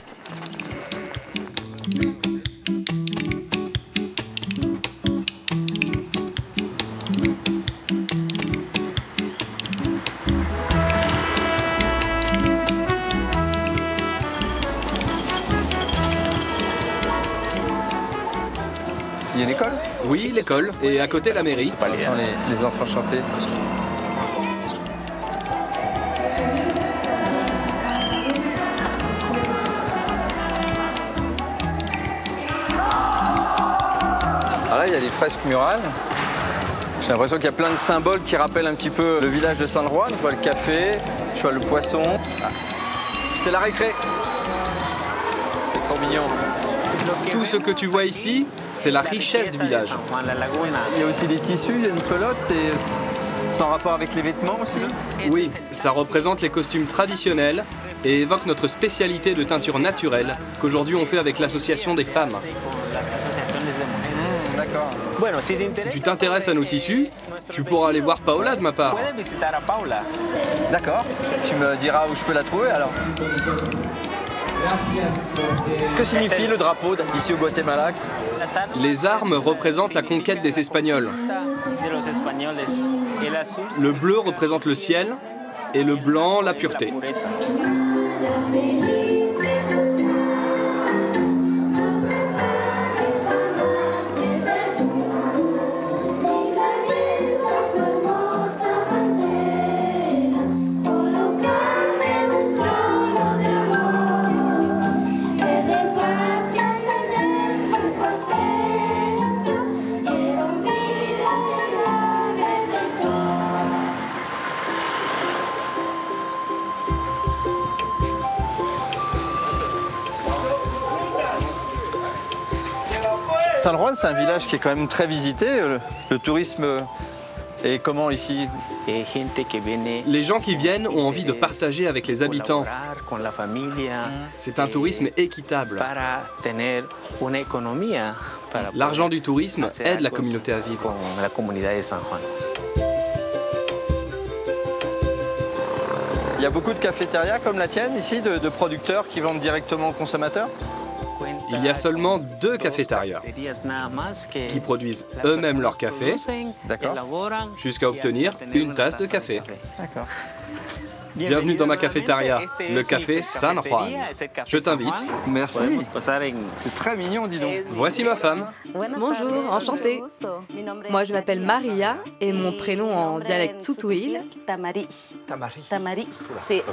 Il y a une école? Oui, l'école, et à côté la mairie. Les enfants chanter. Ah là, il y a des fresques murales. J'ai l'impression qu'il y a plein de symboles qui rappellent un petit peu le village de San Juan. Je vois le café, je vois le poisson. Ah. C'est la récré. C'est trop mignon. Tout ce que tu vois ici, c'est la richesse du village. Il y a aussi des tissus, il y a une pelote, c'est en rapport avec les vêtements aussi? Oui, ça représente les costumes traditionnels et évoque notre spécialité de teinture naturelle qu'aujourd'hui on fait avec l'association des femmes. D'accord. Si tu t'intéresses à nos tissus, tu pourras aller voir Paola de ma part. D'accord. Tu me diras où je peux la trouver alors. Que signifie le drapeau ici au Guatemala? Les armes représentent la conquête des Espagnols. Le bleu représente le ciel et le blanc la pureté. San Juan, c'est un village qui est quand même très visité. Le tourisme est comment ici? Les gens qui viennent ont envie de partager avec les habitants. C'est un tourisme équitable. L'argent du tourisme aide la communauté à vivre. Il y a beaucoup de cafétérias comme la tienne ici, de producteurs qui vendent directement aux consommateurs? Il y a seulement 2 cafétérias qui produisent eux-mêmes leur café jusqu'à obtenir une tasse de café. Bienvenue dans ma cafétéria, le café San Juan. Je t'invite. Merci. C'est très mignon, dis donc. Voici ma femme. Bonjour, enchantée. Moi, je m'appelle Maria et mon prénom en dialecte Tsutuil. Tamari. C'est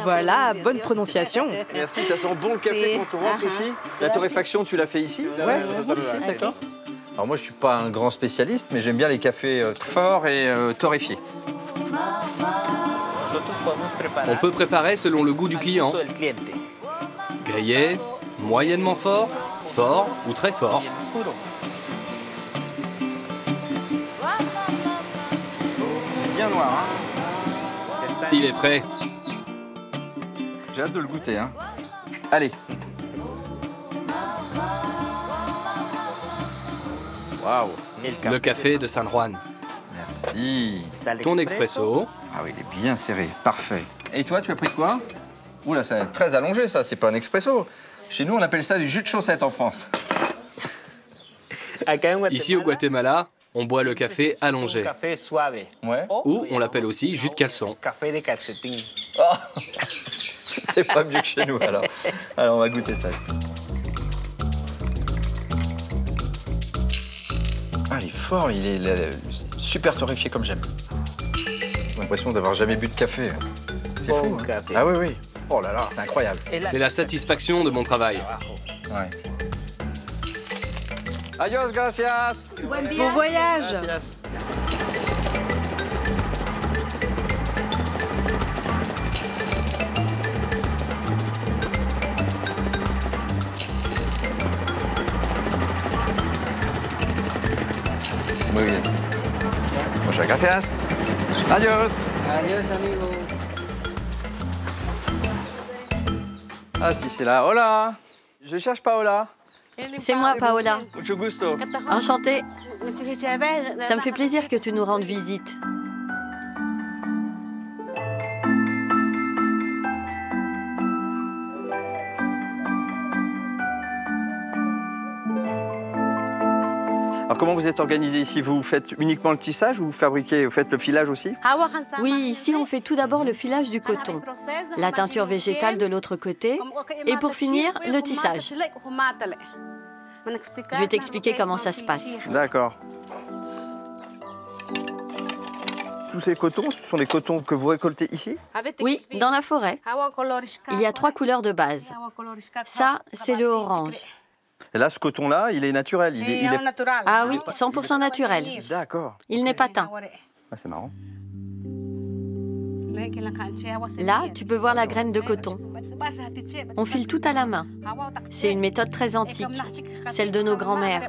Voilà, bonne prononciation. Merci, ça sent bon le café quand on rentre ici. La torréfaction, tu l'as fait ici? Ouais, ici, d'accord. Alors moi, je suis pas un grand spécialiste, mais j'aime bien les cafés forts et torréfiés. On peut préparer selon le goût du client. Grillé, moyennement fort, fort ou très fort. Bien noir, hein? Il est prêt. J'ai hâte de le goûter, hein. Allez. Waouh. Le café de San Juan. Merci. Ton expresso. Ah oui, il est bien serré, parfait. Et toi, tu as pris quoi? Oula, c'est très allongé ça, c'est pas un expresso. Chez nous, on appelle ça du jus de chaussette en France. Ici au Guatemala, On boit le café allongé. Ouais. Ou on l'appelle aussi jus de caleçon. Oh c'est pas mieux que chez nous alors. Alors on va goûter ça. Ah, il est fort, il est super torréfié comme j'aime. J'ai l'impression d'avoir jamais bu de café. C'est fou. Hein. Ah oui, oui. Oh là là, c'est incroyable. C'est la satisfaction de mon travail. Ouais. Adios, gracias. Bon voyage. Gracias. Muy bien. Muchas gracias. Adios. Adios, amigo. Ah si, c'est là. Hola. Je cherche Paola. C'est moi, Paola. Mucho gusto. Enchantée. Ça me fait plaisir que tu nous rendes visite. Alors comment vous êtes organisé ici? Vous faites uniquement le tissage ou vous faites le filage aussi? Oui, ici on fait tout d'abord le filage du coton, la teinture végétale de l'autre côté et pour finir, le tissage. Je vais t'expliquer comment ça se passe. D'accord. Tous ces cotons, ce sont des cotons que vous récoltez ici? Oui, dans la forêt. Il y a 3 couleurs de base. Ça, c'est le orange. Et là, ce coton-là, il est naturel. Il est... Ah oui, 100% naturel. D'accord. Il n'est pas teint. Ah, c'est marrant. Là, tu peux voir la graine de coton. On file tout à la main. C'est une méthode très antique, celle de nos grands-mères.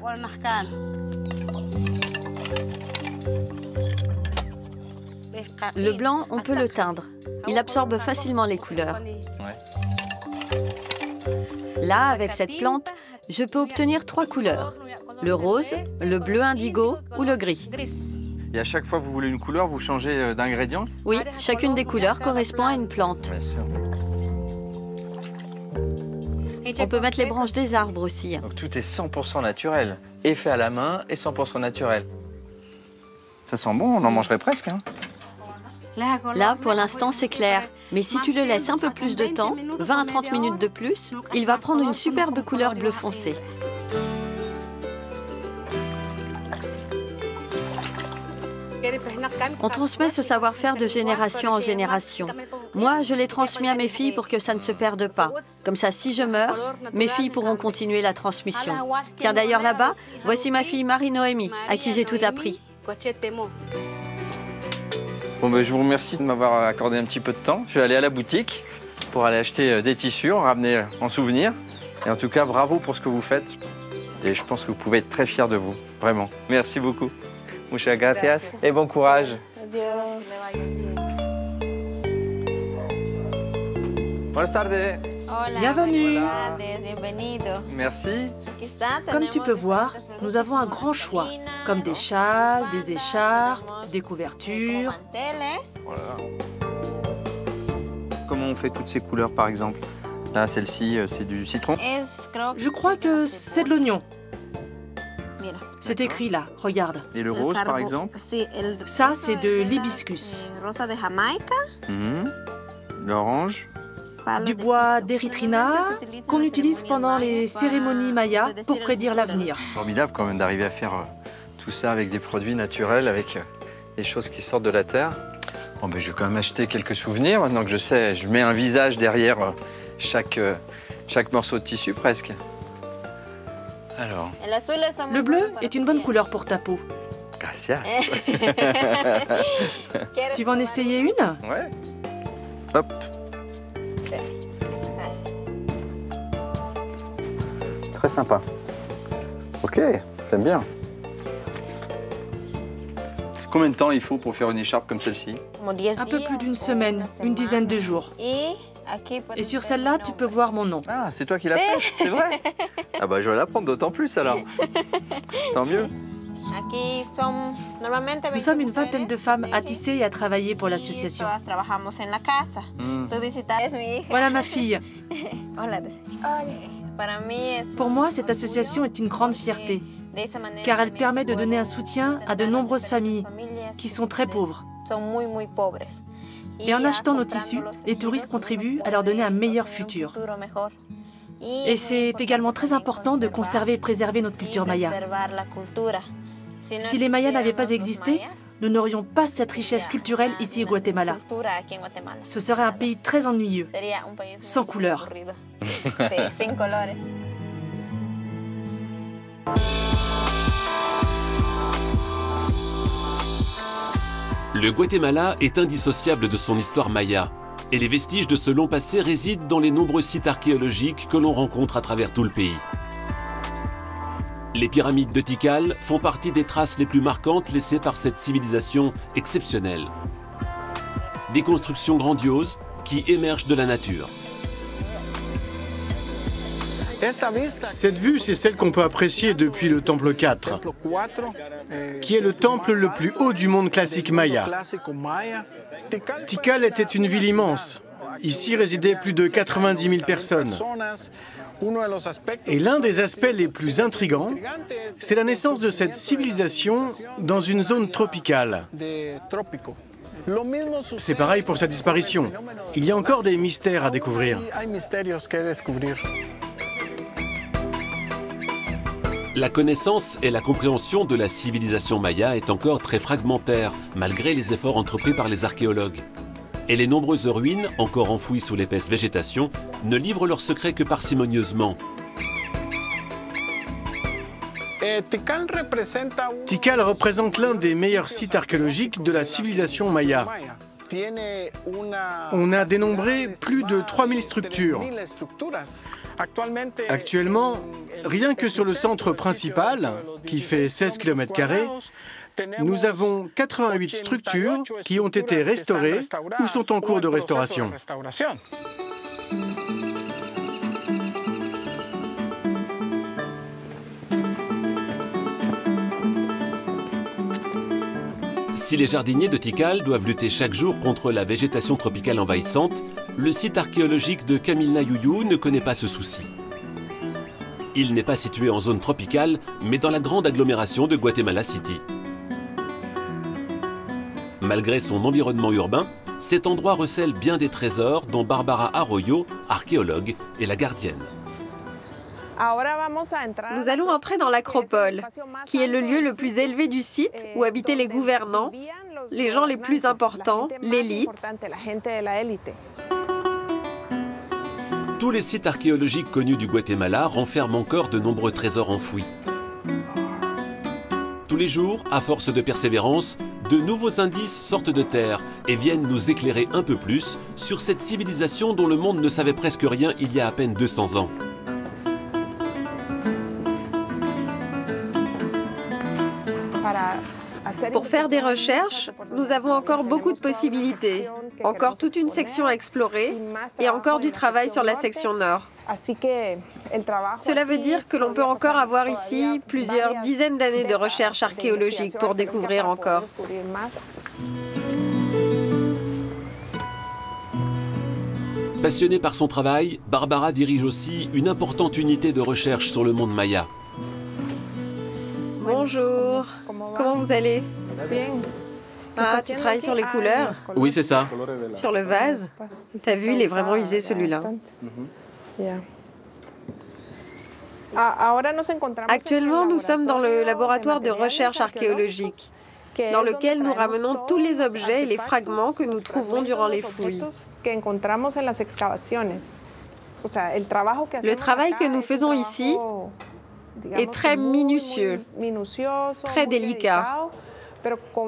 Le blanc, on peut le teindre. Il absorbe facilement les couleurs. Là, avec cette plante, je peux obtenir 3 couleurs. Le rose, le bleu indigo ou le gris. Et à chaque fois que vous voulez une couleur, vous changez d'ingrédient? Oui, chacune des couleurs correspond à une plante. Bien sûr. On peut mettre les branches des arbres aussi. Donc tout est 100% naturel. Et fait à la main et 100% naturel. Ça sent bon, on en mangerait presque. Hein. Là, pour l'instant, c'est clair. Mais si tu le laisses un peu plus de temps, 20 à 30 minutes de plus, il va prendre une superbe couleur bleu foncé. On transmet ce savoir-faire de génération en génération. Moi, je l'ai transmis à mes filles pour que ça ne se perde pas. Comme ça, si je meurs, mes filles pourront continuer la transmission. Tiens, d'ailleurs, là-bas, voici ma fille Marie-Noémie, à qui j'ai tout appris. Bon, ben, je vous remercie de m'avoir accordé un petit peu de temps. Je vais aller à la boutique pour aller acheter des tissus, en ramener en souvenir. Et en tout cas, bravo pour ce que vous faites. Et je pense que vous pouvez être très fiers de vous, vraiment. Merci beaucoup. Muchas gracias et bon courage. Adios. Buenas tardes. Bienvenue. Merci. Comme tu peux voir, nous avons un grand choix, comme des châles, des écharpes, des couvertures. Voilà. Comment on fait toutes ces couleurs, par exemple? Là, celle-ci, c'est du citron. Je crois que c'est de l'oignon. C'est écrit là, regarde. Et le rose, par exemple? Ça, c'est de l'hibiscus. L'orange? Du bois d'érythrina qu'on utilise pendant les cérémonies mayas pour prédire l'avenir. Formidable quand même d'arriver à faire tout ça avec des produits naturels, avec des choses qui sortent de la terre. Bon, ben, je vais quand même acheter quelques souvenirs maintenant que je sais. Je mets un visage derrière chaque morceau de tissu presque. Alors. Le bleu est une bonne couleur pour ta peau. Gracias. Tu vas en essayer une? Ouais. Hop. Très sympa. Ok, j'aime bien. Combien de temps il faut pour faire une écharpe comme celle-ci? Un peu plus d'une semaine, une dizaine de jours. Et sur celle-là, tu peux voir mon nom. Ah, c'est toi qui l'as fait, c'est vrai? Ah bah je vais l'apprendre d'autant plus alors. Tant mieux. Nous sommes une vingtaine de femmes à tisser et à travailler pour l'association. Voilà ma fille. Pour moi, cette association est une grande fierté. car elle permet de donner un soutien à de nombreuses familles qui sont très pauvres. Et en achetant nos tissus, les touristes contribuent à leur donner un meilleur futur. Et c'est également très important de conserver et préserver notre culture maya. Si les Mayas n'avaient pas existé, nous n'aurions pas cette richesse culturelle ici au Guatemala. Ce serait un pays très ennuyeux, sans couleurs. Le Guatemala est indissociable de son histoire maya, et les vestiges de ce long passé résident dans les nombreux sites archéologiques que l'on rencontre à travers tout le pays. Les pyramides de Tikal font partie des traces les plus marquantes laissées par cette civilisation exceptionnelle. Des constructions grandioses qui émergent de la nature. Cette vue, c'est celle qu'on peut apprécier depuis le temple 4, qui est le temple le plus haut du monde classique maya. Tikal était une ville immense. Ici résidaient plus de 90 000 personnes. Et l'un des aspects les plus intrigants, c'est la naissance de cette civilisation dans une zone tropicale. C'est pareil pour sa disparition. Il y a encore des mystères à découvrir. La connaissance et la compréhension de la civilisation maya est encore très fragmentaire, malgré les efforts entrepris par les archéologues. Et les nombreuses ruines, encore enfouies sous l'épaisse végétation, ne livrent leurs secrets que parcimonieusement. Tikal représente l'un des meilleurs sites archéologiques de la civilisation maya. On a dénombré plus de 3000 structures. Actuellement, rien que sur le centre principal, qui fait 16 km², nous avons 88 structures qui ont été restaurées ou sont en cours de restauration. Si les jardiniers de Tikal doivent lutter chaque jour contre la végétation tropicale envahissante, le site archéologique de Camilnayuyu ne connaît pas ce souci. Il n'est pas situé en zone tropicale, mais dans la grande agglomération de Guatemala City. Malgré son environnement urbain, cet endroit recèle bien des trésors dont Barbara Arroyo, archéologue, est la gardienne. Nous allons entrer dans l'acropole, qui est le lieu le plus élevé du site où habitaient les gouvernants, les gens les plus importants, l'élite. Tous les sites archéologiques connus du Guatemala renferment encore de nombreux trésors enfouis. Tous les jours, à force de persévérance, de nouveaux indices sortent de terre et viennent nous éclairer un peu plus sur cette civilisation dont le monde ne savait presque rien il y a à peine 200 ans. Pour faire des recherches, nous avons encore beaucoup de possibilités, encore toute une section à explorer et encore du travail sur la section nord. Cela veut dire que l'on peut encore avoir ici plusieurs dizaines d'années de recherche archéologique pour découvrir encore. Passionnée par son travail, Barbara dirige aussi une importante unité de recherche sur le monde maya. Bonjour, comment vous allez? Ah, tu travailles sur les couleurs? Oui, c'est ça. Sur le vase? T'as vu, il est vraiment usé celui-là. Actuellement, nous sommes dans le laboratoire de recherche archéologique, dans lequel nous ramenons tous les objets et les fragments que nous trouvons durant les fouilles. Le travail que nous faisons ici est très minutieux, très délicat.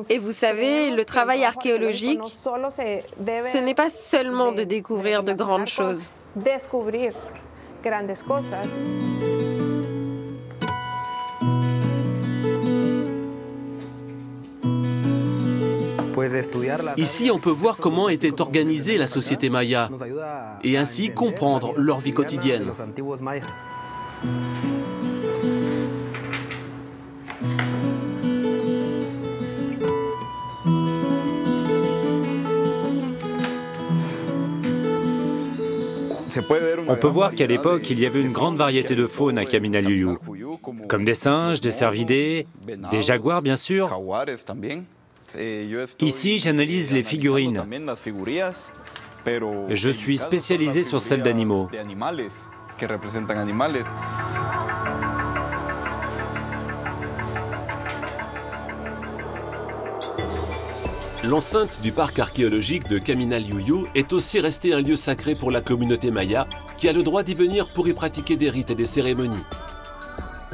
Et vous savez, le travail archéologique, ce n'est pas seulement de découvrir de grandes choses. Ici, on peut voir comment était organisée la société maya et ainsi comprendre leur vie quotidienne. On peut voir qu'à l'époque, il y avait une grande variété de faune à Camilnayuyu, Comme des singes, des cervidés, des jaguars bien sûr. Ici, j'analyse les figurines. Je suis spécialisé sur celles d'animaux. L'enceinte du parc archéologique de Caminal-Yuyu est aussi restée un lieu sacré pour la communauté maya, qui a le droit d'y venir pour y pratiquer des rites et des cérémonies.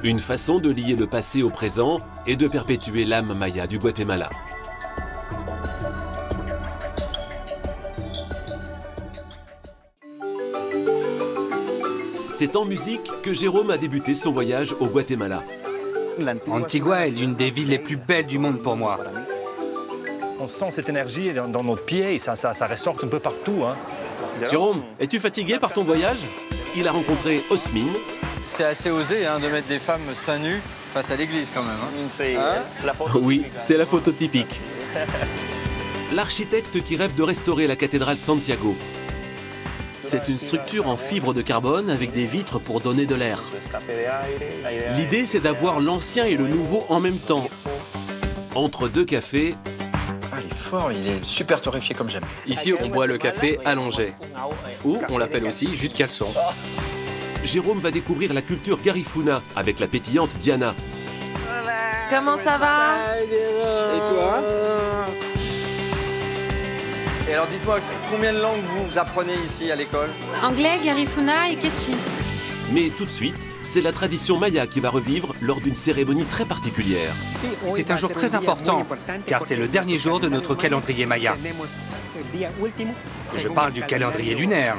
Une façon de lier le passé au présent et de perpétuer l'âme maya du Guatemala. C'est en musique que Jérôme a débuté son voyage au Guatemala. Antigua est l'une des villes les plus belles du monde pour moi. On sent cette énergie dans notre pied et ça ressort un peu partout. Hein. Jérôme, es-tu fatigué par ton voyage? Il a rencontré Osmine. C'est assez osé hein, de mettre des femmes seins nus face à l'église quand même. Hein. Oui, c'est la photo typique. L'architecte qui rêve de restaurer la cathédrale Santiago. C'est une structure en fibre de carbone avec des vitres pour donner de l'air. L'idée, c'est d'avoir l'ancien et le nouveau en même temps. Entre deux cafés, il est fort, il est super torréfié comme j'aime. Ici, on boit le café allongé, ou on l'appelle aussi jus de caleçon. Jérôme va découvrir la culture Garifuna avec la pétillante Diana. Comment ça va? Et toi? Et alors dites-moi, combien de langues vous apprenez ici à l'école? Anglais, Garifuna et Quechua. Mais tout de suite, c'est la tradition maya qui va revivre lors d'une cérémonie très particulière. C'est un jour très important, car c'est le dernier jour de notre calendrier maya. Je parle du calendrier lunaire.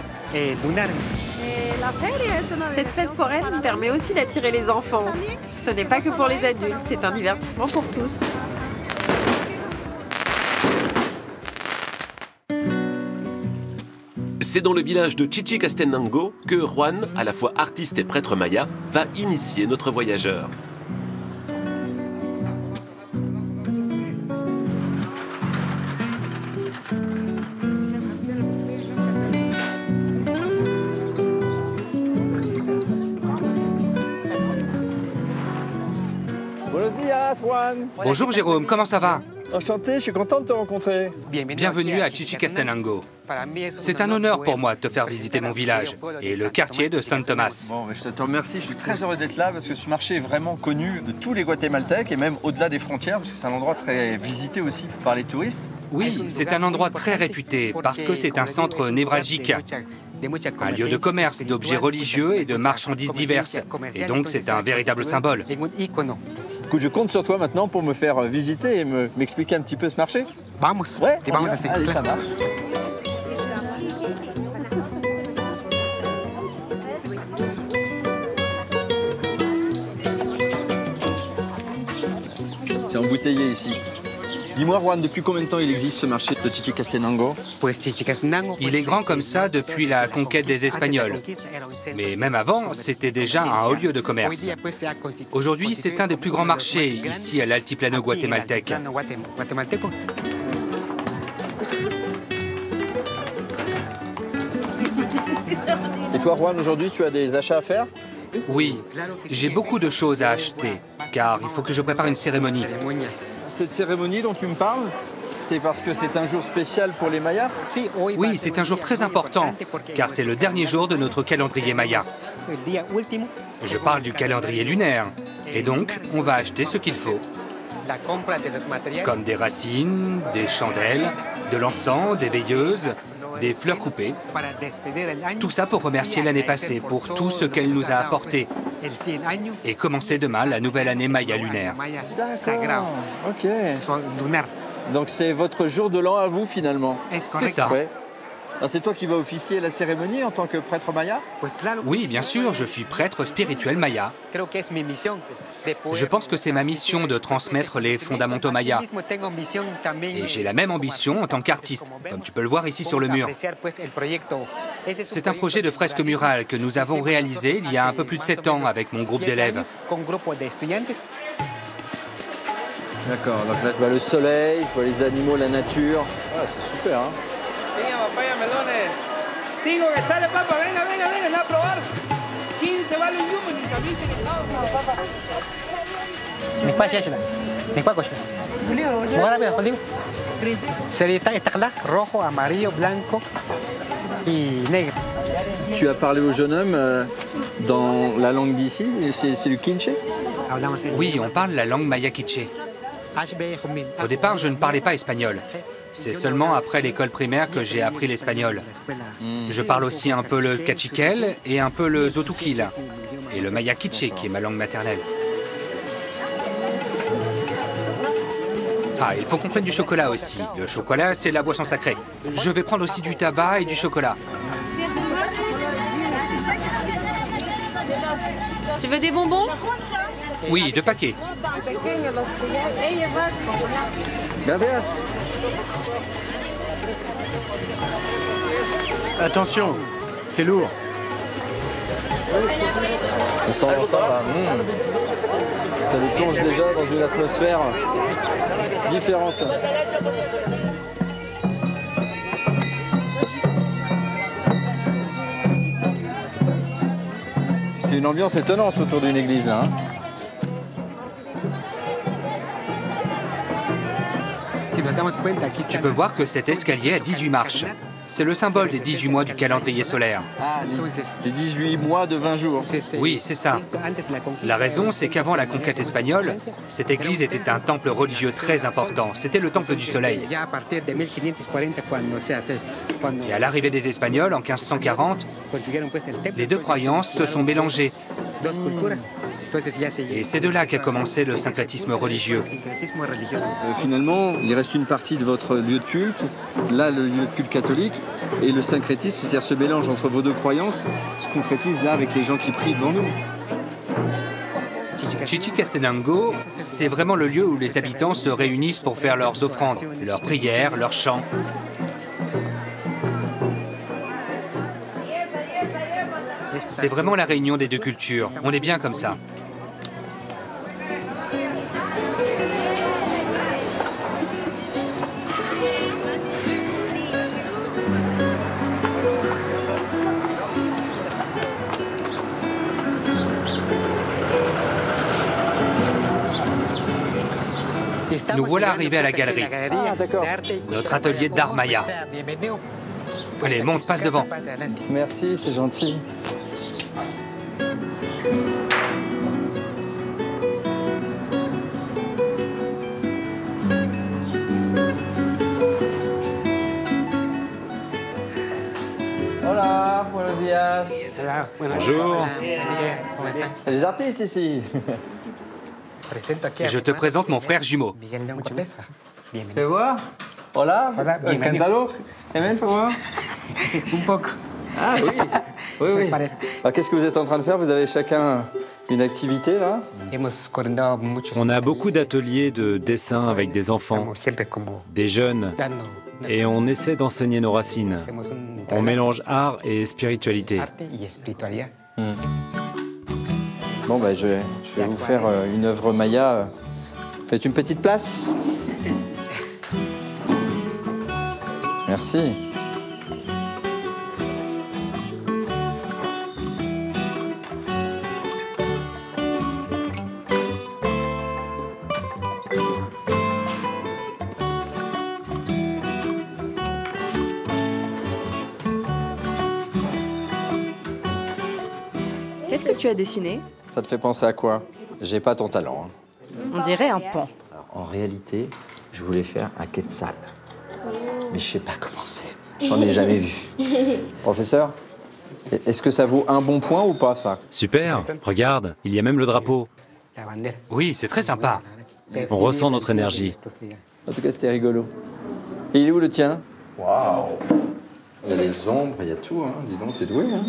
Cette fête foraine permet aussi d'attirer les enfants. Ce n'est pas que pour les adultes, c'est un divertissement pour tous. C'est dans le village de Chichicastenango que Juan, à la fois artiste et prêtre maya, va initier notre voyageur. Buenos días, Juan. Bonjour Jérôme, comment ça va? Enchanté, je suis content de te rencontrer. Bienvenue à Chichicastenango. C'est un honneur pour moi de te faire visiter mon village et le quartier de San Tomás. Bon, je te remercie, je suis très heureux d'être là parce que ce marché est vraiment connu de tous les Guatémaltèques et même au-delà des frontières parce que c'est un endroit très visité aussi par les touristes. Oui, c'est un endroit très réputé parce que c'est un centre névralgique. Un lieu de commerce, d'objets religieux et de marchandises diverses. Et donc c'est un véritable symbole. Écoute, je compte sur toi maintenant pour me faire visiter et m'expliquer un petit peu ce marché. Ouais, allez, ça marche. C'est embouteillé ici. Dis-moi, Juan, depuis combien de temps il existe ce marché de Chichicastenango? Il est grand comme ça depuis la conquête des Espagnols. Mais même avant, c'était déjà un haut lieu de commerce. Aujourd'hui, c'est un des plus grands marchés ici à l'altiplano guatémaltèque. Et toi, Juan, aujourd'hui, tu as des achats à faire? Oui, j'ai beaucoup de choses à acheter, car il faut que je prépare une cérémonie. Cette cérémonie dont tu me parles, c'est parce que c'est un jour spécial pour les Mayas? Oui, c'est un jour très important, car c'est le dernier jour de notre calendrier maya. Je parle du calendrier lunaire, et donc on va acheter ce qu'il faut. Comme des racines, des chandelles, de l'encens, des veilleuses, des fleurs coupées. Tout ça pour remercier l'année passée pour tout ce qu'elle nous a apporté. Et commencer demain la nouvelle année maya lunaire. D'accord, ok. Donc c'est votre jour de l'an à vous finalement? C'est ça. Ouais. C'est toi qui vas officier la cérémonie en tant que prêtre maya? Oui, bien sûr, je suis prêtre spirituel maya. Je pense que c'est ma mission de transmettre les fondamentaux mayas. Et j'ai la même ambition en tant qu'artiste, comme tu peux le voir ici sur le mur. C'est un projet de fresque murale que nous avons réalisé il y a un peu plus de 7 ans avec mon groupe d'élèves. D'accord, donc là je vois le soleil, je vois les animaux, la nature. Ah, c'est super, hein? Tu as parlé au jeune homme dans la langue d'ici, c'est du Quinché? Oui, on parle la langue maya quiché. Au départ, je ne parlais pas espagnol. C'est seulement après l'école primaire que j'ai appris l'espagnol. Je parle aussi un peu le cachiquel et un peu le zotuquil, et le maya quiché, qui est ma langue maternelle. Ah, il faut qu'on prenne du chocolat aussi. Le chocolat, c'est la boisson sacrée. Je vais prendre aussi du tabac et du chocolat. Tu veux des bonbons? Oui, 2 paquets. Attention, c'est lourd. On sent ça va. Ça nous plonge déjà dans une atmosphère différente. C'est une ambiance étonnante autour d'une église là. Hein. Tu peux voir que cet escalier a 18 marches. C'est le symbole des 18 mois du calendrier solaire. Ah, les 18 mois de 20 jours. Oui, c'est ça. La raison, c'est qu'avant la conquête espagnole, cette église était un temple religieux très important. C'était le temple du soleil. Et à l'arrivée des Espagnols, en 1540, les 2 croyances se sont mélangées. Et c'est de là qu'a commencé le syncrétisme religieux. Finalement, il reste une partie de votre lieu de culte, là le lieu de culte catholique, et le syncrétisme, c'est-à-dire ce mélange entre vos 2 croyances, se concrétise là avec les gens qui prient devant nous. Chichicastenango, c'est vraiment le lieu où les habitants se réunissent pour faire leurs offrandes, leurs prières, leurs chants. C'est vraiment la réunion des 2 cultures. On est bien comme ça. Nous voilà arrivés à la galerie. Ah, d'accord. Notre atelier d'art maya. Allez, monte, passe devant. Merci, c'est gentil. Hola, buenos días. Bonjour. Il y a des artistes ici. Je te présente mon frère jumeau. Fais voir. Hola, encantado. Amen, fais voir. Un poco. Ah oui, oui, oui. Alors, qu'est-ce que vous êtes en train de faire? Vous avez chacun une activité là? On a beaucoup d'ateliers de dessin avec des enfants, des jeunes, et on essaie d'enseigner nos racines. On mélange art et spiritualité. Bon, bah, je vais vous faire une œuvre maya. Faites une petite place. Merci. Qu'est-ce que tu as dessiné? Ça te fait penser à quoi? J'ai pas ton talent. Hein. On dirait un pont. Alors, en réalité, je voulais faire un quetzal. Mais je sais pas comment c'est. J'en ai jamais vu. Professeur, est-ce que ça vaut un bon point ou pas, ça? Super, regarde, il y a même le drapeau. Oui, c'est très sympa. On ressent notre énergie. En tout cas, c'était rigolo. Et il est où le tien? Waouh! Il y a les ombres, il y a tout. Hein. Dis donc, t'es doué. Hein.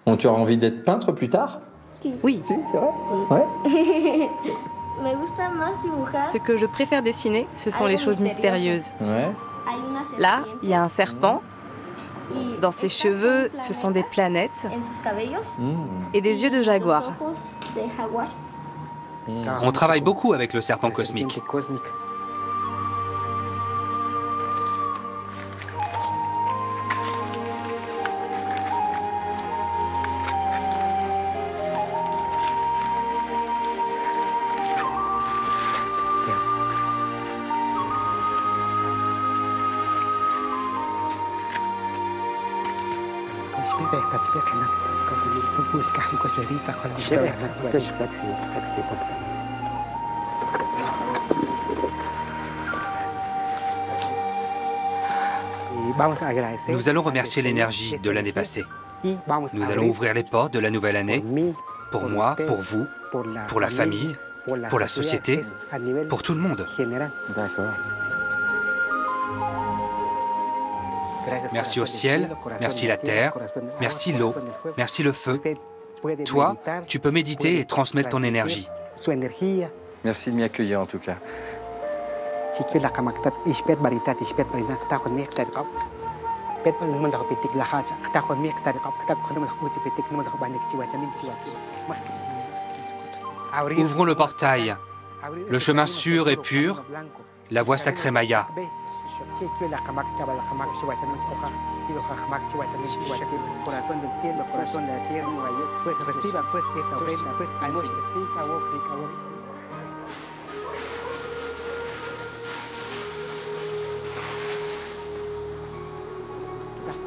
Bon, tu auras envie d'être peintre plus tard? Oui. Si, c'est vrai? Ouais. Ce que je préfère dessiner, ce sont les choses mystérieuses. Ouais. Là, il y a un serpent. Dans ses cheveux, ce sont des planètes. Et des yeux de jaguar. On travaille beaucoup avec le serpent cosmique. Nous allons remercier l'énergie de l'année passée. Nous allons ouvrir les portes de la nouvelle année, pour moi, pour vous, pour la famille, pour la société, pour tout le monde. Merci au ciel, merci la terre, merci l'eau, merci le feu. Toi, tu peux méditer et transmettre ton énergie. Merci de m'y accueillir en tout cas. Ouvrons le portail, le chemin sûr et pur, la voie sacrée Maya.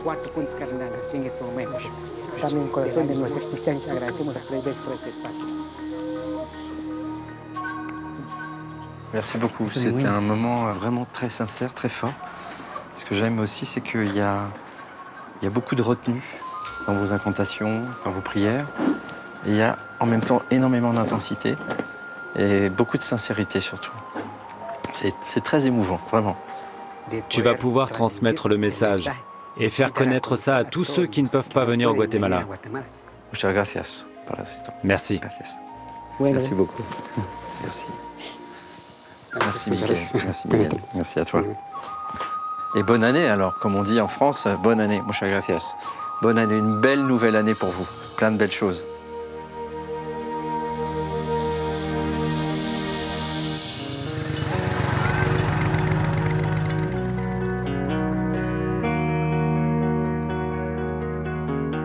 Cuatro puntos cardinales en este momento. También en el corazón de nuestros cristianos agradecemos a 3 veces por este espacio. Merci beaucoup. C'était un moment vraiment très sincère, très fort. Ce que j'aime aussi, c'est qu'il y a beaucoup de retenue dans vos incantations, dans vos prières. Et il y a en même temps énormément d'intensité et beaucoup de sincérité surtout. C'est très émouvant, vraiment. Tu vas pouvoir transmettre le message et faire connaître ça à tous ceux qui ne peuvent pas venir au Guatemala. Muchas gracias por esto. Merci. Gracias. Merci beaucoup. Merci. Merci Miguel. Merci Miguel. Merci à toi. Et bonne année alors, comme on dit en France, bonne année. Muchas gracias. Bonne année, une belle nouvelle année pour vous. Plein de belles choses.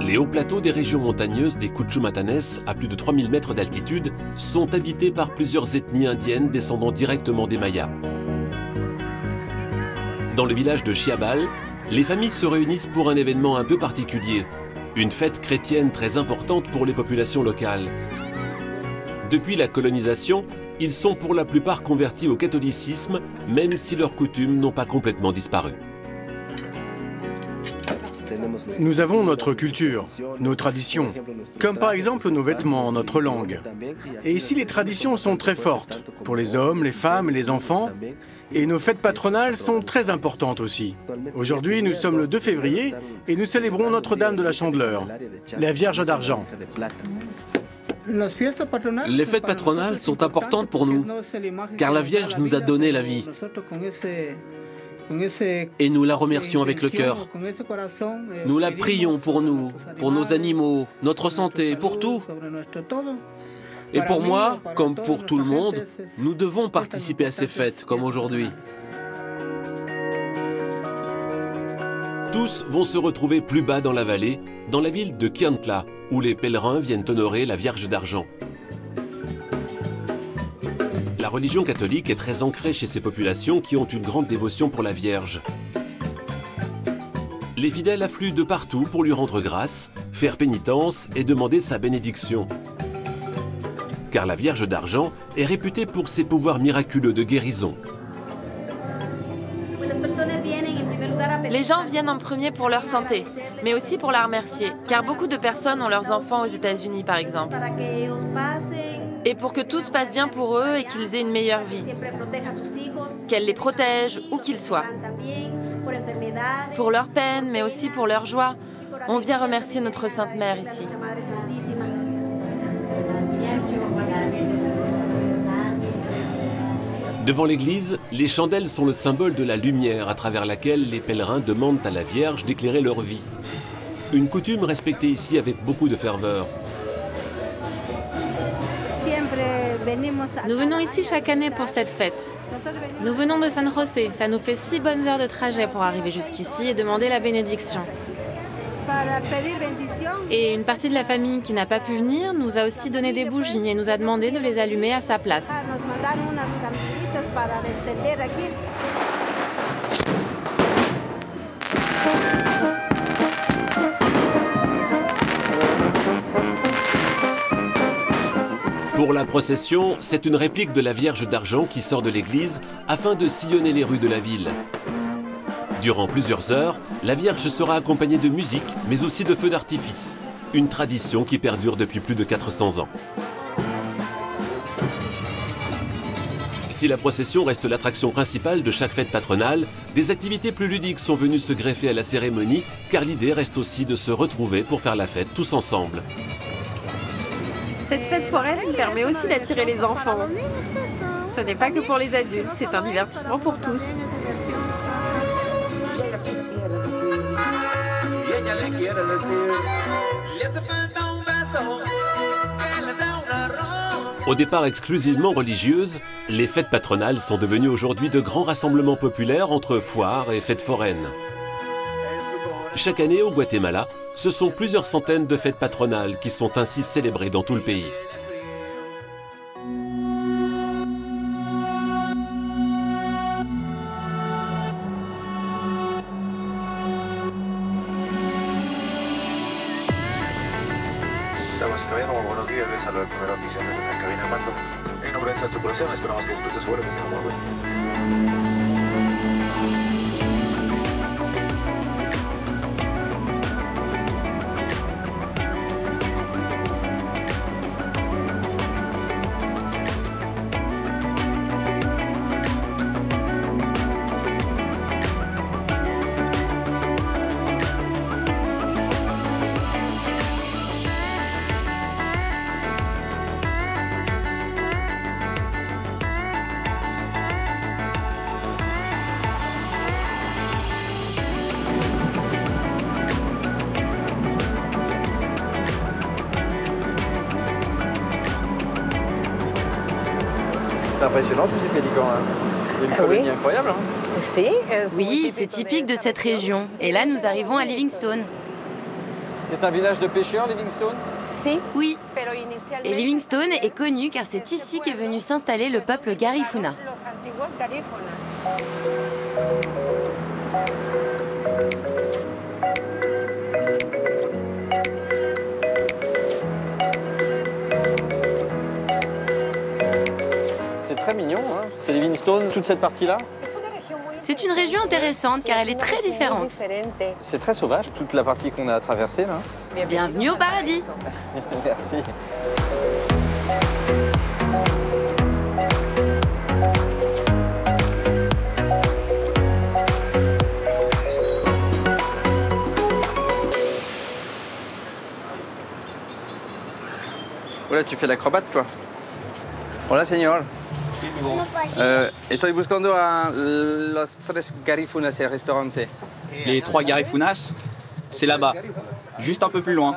Les hauts plateaux des régions montagneuses des Cuchumatanes, à plus de 3000 mètres d'altitude, sont habités par plusieurs ethnies indiennes descendant directement des Mayas. Dans le village de Chiabal, les familles se réunissent pour un événement un peu particulier, une fête chrétienne très importante pour les populations locales. Depuis la colonisation, ils sont pour la plupart convertis au catholicisme, même si leurs coutumes n'ont pas complètement disparu. Nous avons notre culture, nos traditions, comme par exemple nos vêtements, notre langue. Et ici, les traditions sont très fortes, pour les hommes, les femmes et les enfants. Et nos fêtes patronales sont très importantes aussi. Aujourd'hui, nous sommes le 2 février et nous célébrons Notre-Dame de la Chandeleur, la Vierge d'argent. Les fêtes patronales sont importantes pour nous, car la Vierge nous a donné la vie. Et nous la remercions avec le cœur. Nous la prions pour nous, pour nos animaux, notre santé, pour tout. Et pour moi, comme pour tout le monde, nous devons participer à ces fêtes, comme aujourd'hui. Tous vont se retrouver plus bas dans la vallée, dans la ville de Kiantla, où les pèlerins viennent honorer la Vierge d'argent. La religion catholique est très ancrée chez ces populations qui ont une grande dévotion pour la Vierge. Les fidèles affluent de partout pour lui rendre grâce, faire pénitence et demander sa bénédiction. Car la Vierge d'argent est réputée pour ses pouvoirs miraculeux de guérison. Les gens viennent en premier pour leur santé, mais aussi pour la remercier, car beaucoup de personnes ont leurs enfants aux États-Unis, par exemple. Et pour que tout se passe bien pour eux et qu'ils aient une meilleure vie. Qu'elle les protège, où qu'ils soient. Pour leur peine, mais aussi pour leur joie, on vient remercier notre Sainte Mère ici. Devant l'église, les chandelles sont le symbole de la lumière à travers laquelle les pèlerins demandent à la Vierge d'éclairer leur vie. Une coutume respectée ici avec beaucoup de ferveur. Nous venons ici chaque année pour cette fête. Nous venons de San José. Ça nous fait 6 bonnes heures de trajet pour arriver jusqu'ici et demander la bénédiction. Et une partie de la famille qui n'a pas pu venir nous a aussi donné des bougies et nous a demandé de les allumer à sa place. Pour la procession, c'est une réplique de la Vierge d'argent qui sort de l'église afin de sillonner les rues de la ville. Durant plusieurs heures, la Vierge sera accompagnée de musique, mais aussi de feux d'artifice. Une tradition qui perdure depuis plus de 400 ans. Si la procession reste l'attraction principale de chaque fête patronale, des activités plus ludiques sont venues se greffer à la cérémonie, car l'idée reste aussi de se retrouver pour faire la fête tous ensemble. Cette fête foraine permet aussi d'attirer les enfants. Ce n'est pas que pour les adultes, c'est un divertissement pour tous. Au départ exclusivement religieuses, les fêtes patronales sont devenues aujourd'hui de grands rassemblements populaires entre foires et fêtes foraines. Chaque année au Guatemala, ce sont plusieurs centaines de fêtes patronales qui sont ainsi célébrées dans tout le pays. Damas y caballeros, buenos días, les saluda el primer oficial de la cabina de mando. En nombre de esta tripulación, esperamos que disfruten su vuelo y tengan muy buen. C'est impressionnant tous ces pélicans là. C'est une colonie incroyable. Hein. Oui, c'est typique de cette région. Et là, nous arrivons à Livingstone. C'est un village de pêcheurs, Livingstone? Oui. Et Livingstone est connu car c'est ici qu'est venu s'installer le peuple Garifuna. C'est très mignon, hein. C'est Livingstone, toute cette partie-là. C'est une région intéressante car elle est très différente. C'est très sauvage, toute la partie qu'on a traversée là. Bienvenue au paradis. Merci. Voilà, tu fais l'acrobate toi. Hola, señor. Estoy buscando a los tres Garifunas, el restaurante. Les trois Garifunas, c'est là-bas, juste un peu plus loin.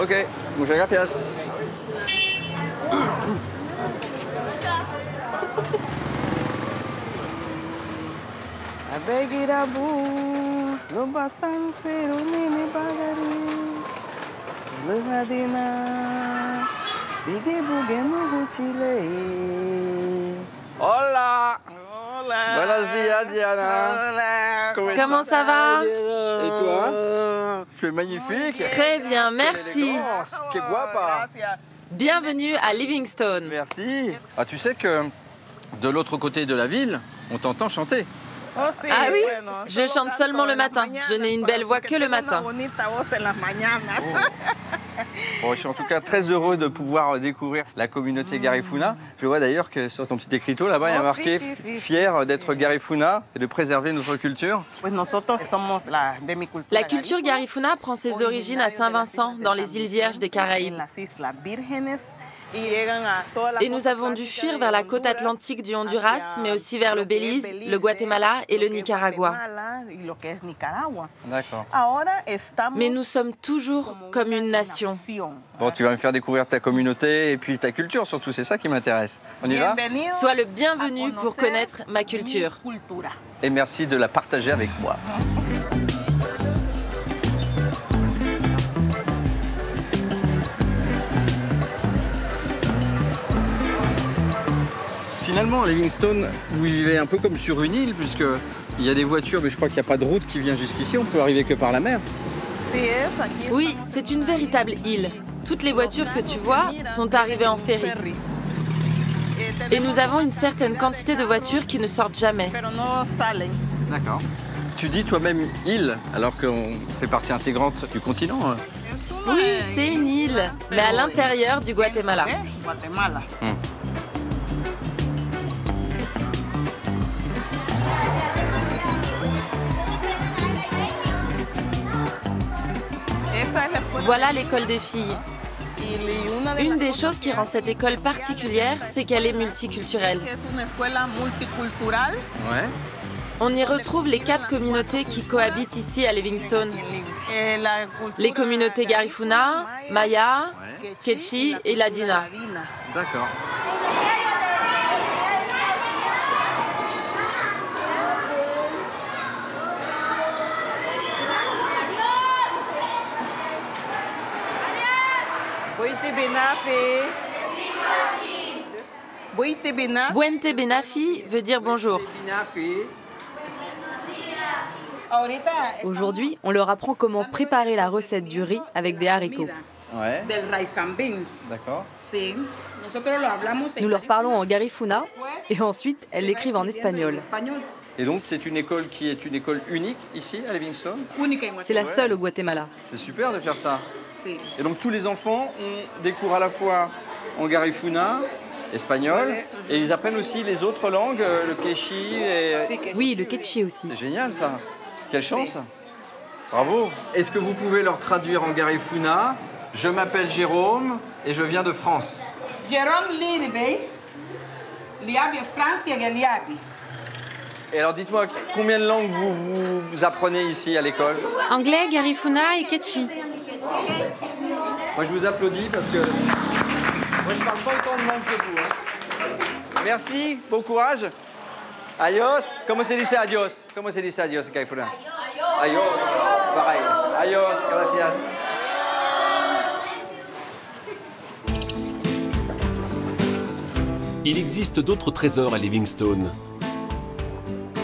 Ok, muchas gracias. Hola. Buenos días, Diana. Hola. Comment ça va? Et toi? Tu es magnifique. Très bien, merci. Que guapa. Bienvenue à Livingstone. Merci. Ah, tu sais que de l'autre côté de la ville, on t'entend chanter. Ah oui? Je chante seulement le matin. Je n'ai une belle voix que le matin. Bon, je suis en tout cas très heureux de pouvoir découvrir la communauté Garifuna. Je vois d'ailleurs que sur ton petit écriteau là-bas, il y a marqué « Fier d'être Garifuna et de préserver notre culture ». La culture Garifuna prend ses origines à Saint-Vincent, dans les îles Vierges des Caraïbes. Et nous avons dû fuir vers la côte atlantique du Honduras, mais aussi vers le Belize, le Guatemala et le Nicaragua. D'accord. Mais nous sommes toujours comme une nation. Bon, tu vas me faire découvrir ta communauté et puis ta culture surtout, c'est ça qui m'intéresse. On y va? Sois le bienvenu pour connaître ma culture. Et merci de la partager avec moi. Finalement, à Livingstone, vous vivez un peu comme sur une île, puisqu'il y a des voitures, mais je crois qu'il n'y a pas de route qui vient jusqu'ici, on peut arriver que par la mer. Oui, c'est une véritable île. Toutes les voitures que tu vois sont arrivées en ferry. Et nous avons une certaine quantité de voitures qui ne sortent jamais. D'accord. Tu dis toi-même île, alors qu'on fait partie intégrante du continent. Oui, c'est une île, mais à l'intérieur du Guatemala. Voilà l'école des filles. Une des choses qui rend cette école particulière, c'est qu'elle est multiculturelle. Ouais. On y retrouve les 4 communautés qui cohabitent ici à Livingstone. Les communautés Garifuna, Maya, Quechí et Ladina. D'accord. Buente Benafi veut dire bonjour. Aujourd'hui, on leur apprend comment préparer la recette du riz avec des haricots. Ouais. D'accord. Nous leur parlons en Garifuna et ensuite elles l'écrivent en espagnol. Et donc c'est une école qui est une école unique ici à Livingstone? C'est la seule au Guatemala. C'est super de faire ça. Et donc tous les enfants ont des cours à la fois en Garifuna, espagnol, et ils apprennent aussi les autres langues, le quechí et... Oui, le quechí aussi. C'est génial ça. Quelle chance. Bravo. Est-ce que vous pouvez leur traduire en Garifuna? Je m'appelle Jérôme et je viens de France. Jérôme Liribey, Liabi Francia Galiabi. Et alors dites-moi, combien de langues vous apprenez ici à l'école? Anglais, Garifuna et Quechí. Moi je vous applaudis parce que moi je parle pas autant de langues que vous. Hein. Merci, bon courage. Adios. ¿Cómo se dice adios? ¿Cómo se dice adios en Garifuna? Adios. Pareil. Adios, gracias. Il existe d'autres trésors à Livingstone.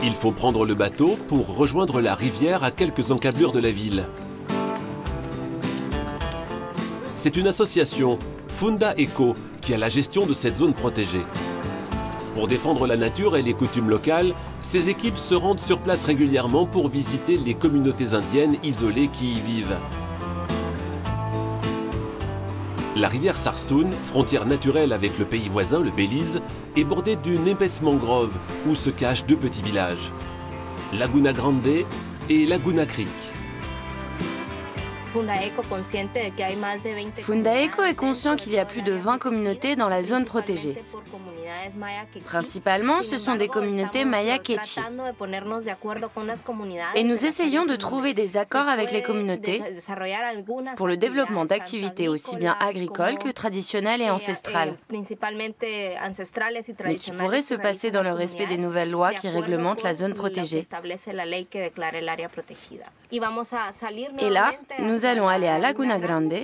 Il faut prendre le bateau pour rejoindre la rivière à quelques encablures de la ville. C'est une association, Funda Eco, qui a la gestion de cette zone protégée. Pour défendre la nature et les coutumes locales, ces équipes se rendent sur place régulièrement pour visiter les communautés indiennes isolées qui y vivent. La rivière Sarstoun, frontière naturelle avec le pays voisin, le Belize, est bordée d'une épaisse mangrove où se cachent 2 petits villages, Laguna Grande et Laguna Creek. Fundaeco est conscient qu'il y a plus de 20 communautés dans la zone protégée. Principalement, ce sont des communautés Maya Quechí. Et nous essayons de trouver des accords avec les communautés pour le développement d'activités aussi bien agricoles que traditionnelles et ancestrales, mais qui pourraient se passer dans le respect des nouvelles lois qui réglementent la zone protégée. Et là, nous allons aller à Laguna Grande,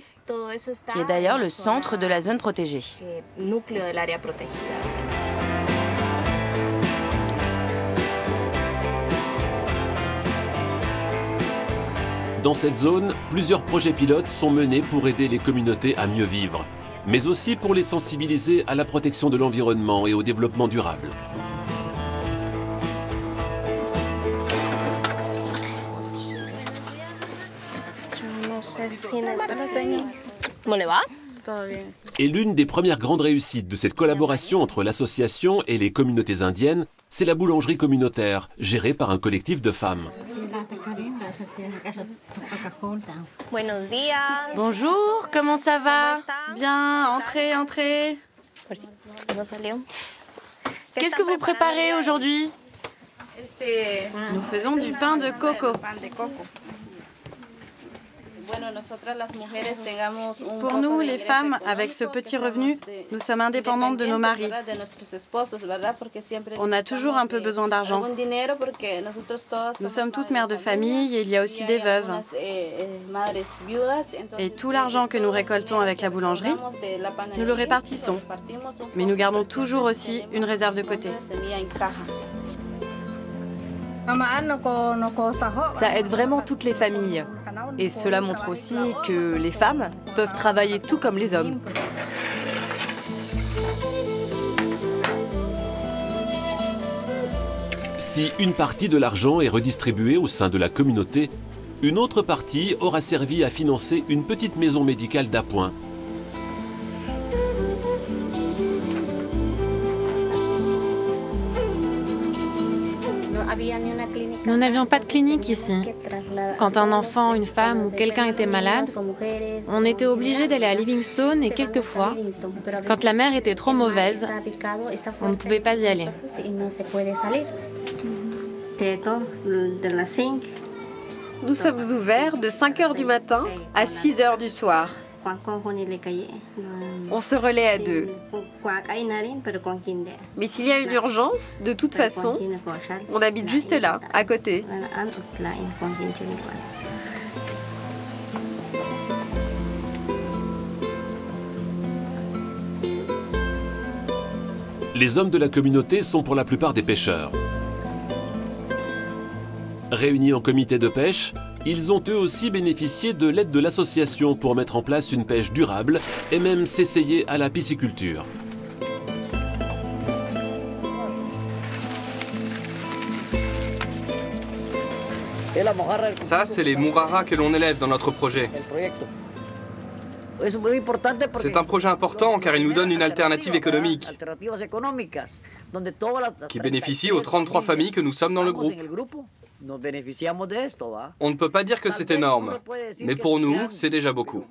qui est d'ailleurs le centre de la zone protégée. Dans cette zone, plusieurs projets pilotes sont menés pour aider les communautés à mieux vivre, mais aussi pour les sensibiliser à la protection de l'environnement et au développement durable. Et l'une des premières grandes réussites de cette collaboration entre l'association et les communautés indiennes, c'est la boulangerie communautaire, gérée par un collectif de femmes. Bonjour, comment ça va? Bien, entrez, entrez. Qu'est-ce que vous préparez aujourd'hui? Nous faisons du pain de coco. Pour nous, les femmes, avec ce petit revenu, nous sommes indépendantes de nos maris. On a toujours un peu besoin d'argent. Nous sommes toutes mères de famille et il y a aussi des veuves. Et tout l'argent que nous récoltons avec la boulangerie, nous le répartissons. Mais nous gardons toujours aussi une réserve de côté. Ça aide vraiment toutes les familles. Et cela montre aussi que les femmes peuvent travailler tout comme les hommes. Si une partie de l'argent est redistribuée au sein de la communauté, une autre partie aura servi à financer une petite maison médicale d'appoint. Nous n'avions pas de clinique ici. Quand un enfant, une femme ou quelqu'un était malade, on était obligé d'aller à Livingstone et quelquefois, quand la mer était trop mauvaise, on ne pouvait pas y aller. Nous sommes ouverts de 5 h du matin à 6 h du soir. On se relaie à 2. Mais s'il y a une urgence, de toute façon, on habite juste là, à côté. Les hommes de la communauté sont pour la plupart des pêcheurs. Réunis en comité de pêche, ils ont eux aussi bénéficié de l'aide de l'association pour mettre en place une pêche durable et même s'essayer à la pisciculture. Ça, c'est les muraras que l'on élève dans notre projet. C'est un projet important car il nous donne une alternative économique qui bénéficie aux 33 familles que nous sommes dans le groupe. On ne peut pas dire que c'est énorme, mais pour nous, c'est déjà beaucoup.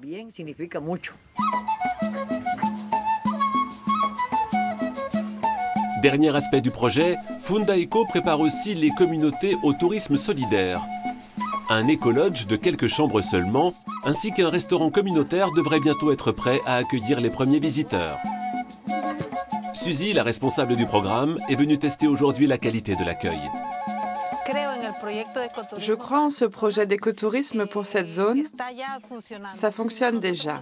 Dernier aspect du projet, Fundaeco prépare aussi les communautés au tourisme solidaire. Un écolodge de quelques chambres seulement, ainsi qu'un restaurant communautaire devrait bientôt être prêt à accueillir les premiers visiteurs. Suzy, la responsable du programme, est venue tester aujourd'hui la qualité de l'accueil. Je crois en ce projet d'écotourisme pour cette zone. Ça fonctionne déjà.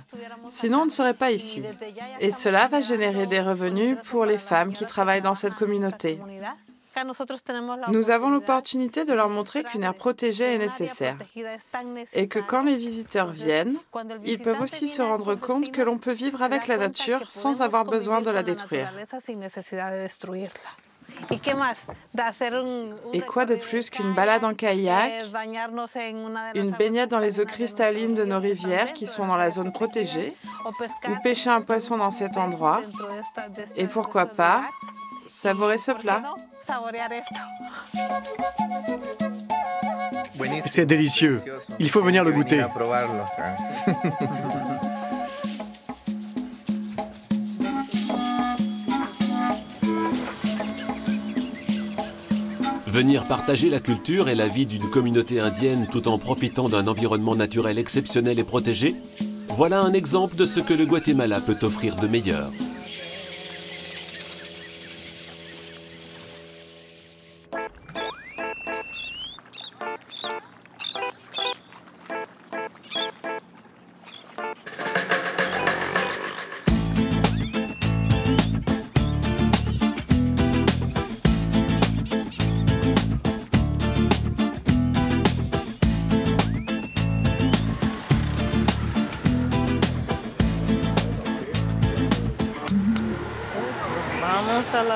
Sinon, on ne serait pas ici. Et cela va générer des revenus pour les femmes qui travaillent dans cette communauté. Nous avons l'opportunité de leur montrer qu'une aire protégée est nécessaire et que quand les visiteurs viennent, ils peuvent aussi se rendre compte que l'on peut vivre avec la nature sans avoir besoin de la détruire. Et quoi de plus qu'une balade en kayak, une baignade dans les eaux cristallines de nos rivières qui sont dans la zone protégée, ou pêcher un poisson dans cet endroit, et pourquoi pas savourer ce plat. C'est délicieux. Il faut venir le goûter. Venir partager la culture et la vie d'une communauté indienne tout en profitant d'un environnement naturel exceptionnel et protégé, voilà un exemple de ce que le Guatemala peut offrir de meilleur.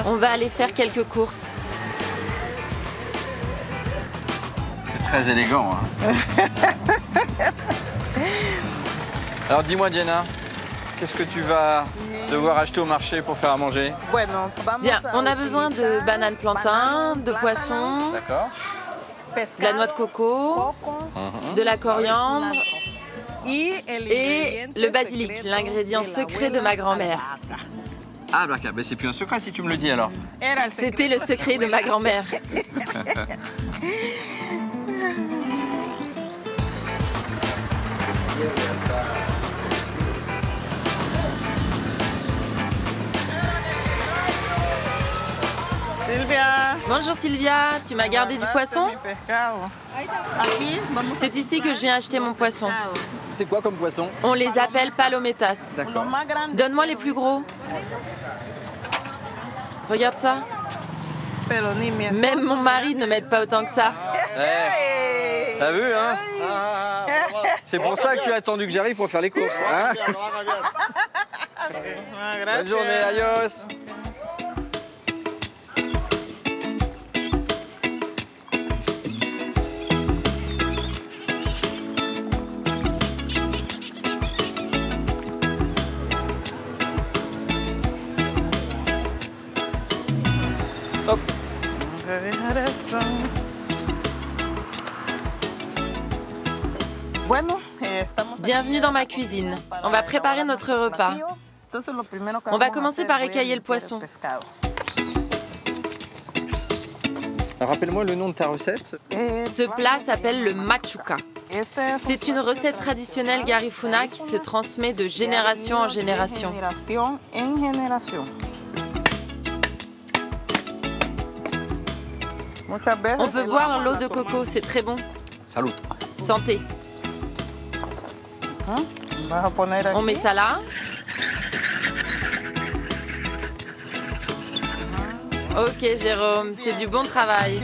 On va aller faire quelques courses. C'est très élégant. Hein. Alors dis-moi Diana, qu'est-ce que tu vas devoir acheter au marché pour faire à manger? Bien, on a besoin de bananes plantains, de poissons, de la noix de coco, de la coriandre et le basilic, l'ingrédient secret de ma grand-mère. Ah bah c'est plus un secret si tu me le dis alors. C'était le secret de ma grand-mère. Sylvia. Bonjour Sylvia, tu m'as gardé du poisson? C'est ici que je viens acheter mon poisson. C'est quoi comme poisson? On les appelle palometas. Donne-moi les plus gros. Regarde ça. Même mon mari ne m'aide pas autant que ça. Hey. T'as vu, hein? C'est pour ça que tu as attendu que j'arrive pour faire les courses. Hein? Bonne journée, adios. Hop. Bienvenue dans ma cuisine. On va préparer notre repas. On va commencer par écailler le poisson. Rappelle-moi le nom de ta recette. Ce plat s'appelle le machuca. C'est une recette traditionnelle garifuna qui se transmet de génération en génération. On peut boire l'eau de coco, c'est très bon. Salut. Santé. On met ça là. Ok, Jérôme, c'est du bon travail.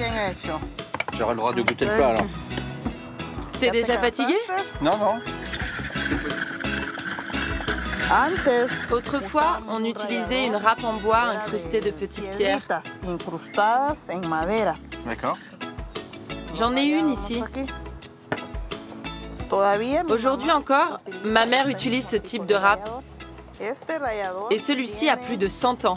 J'aurai le droit de goûter le plat alors. T'es déjà fatigué? Non, non. Autrefois, on utilisait une râpe en bois incrustée de petites pierres. D'accord. J'en ai une ici. Aujourd'hui encore, ma mère utilise ce type de râpe. Et celui-ci a plus de 100 ans.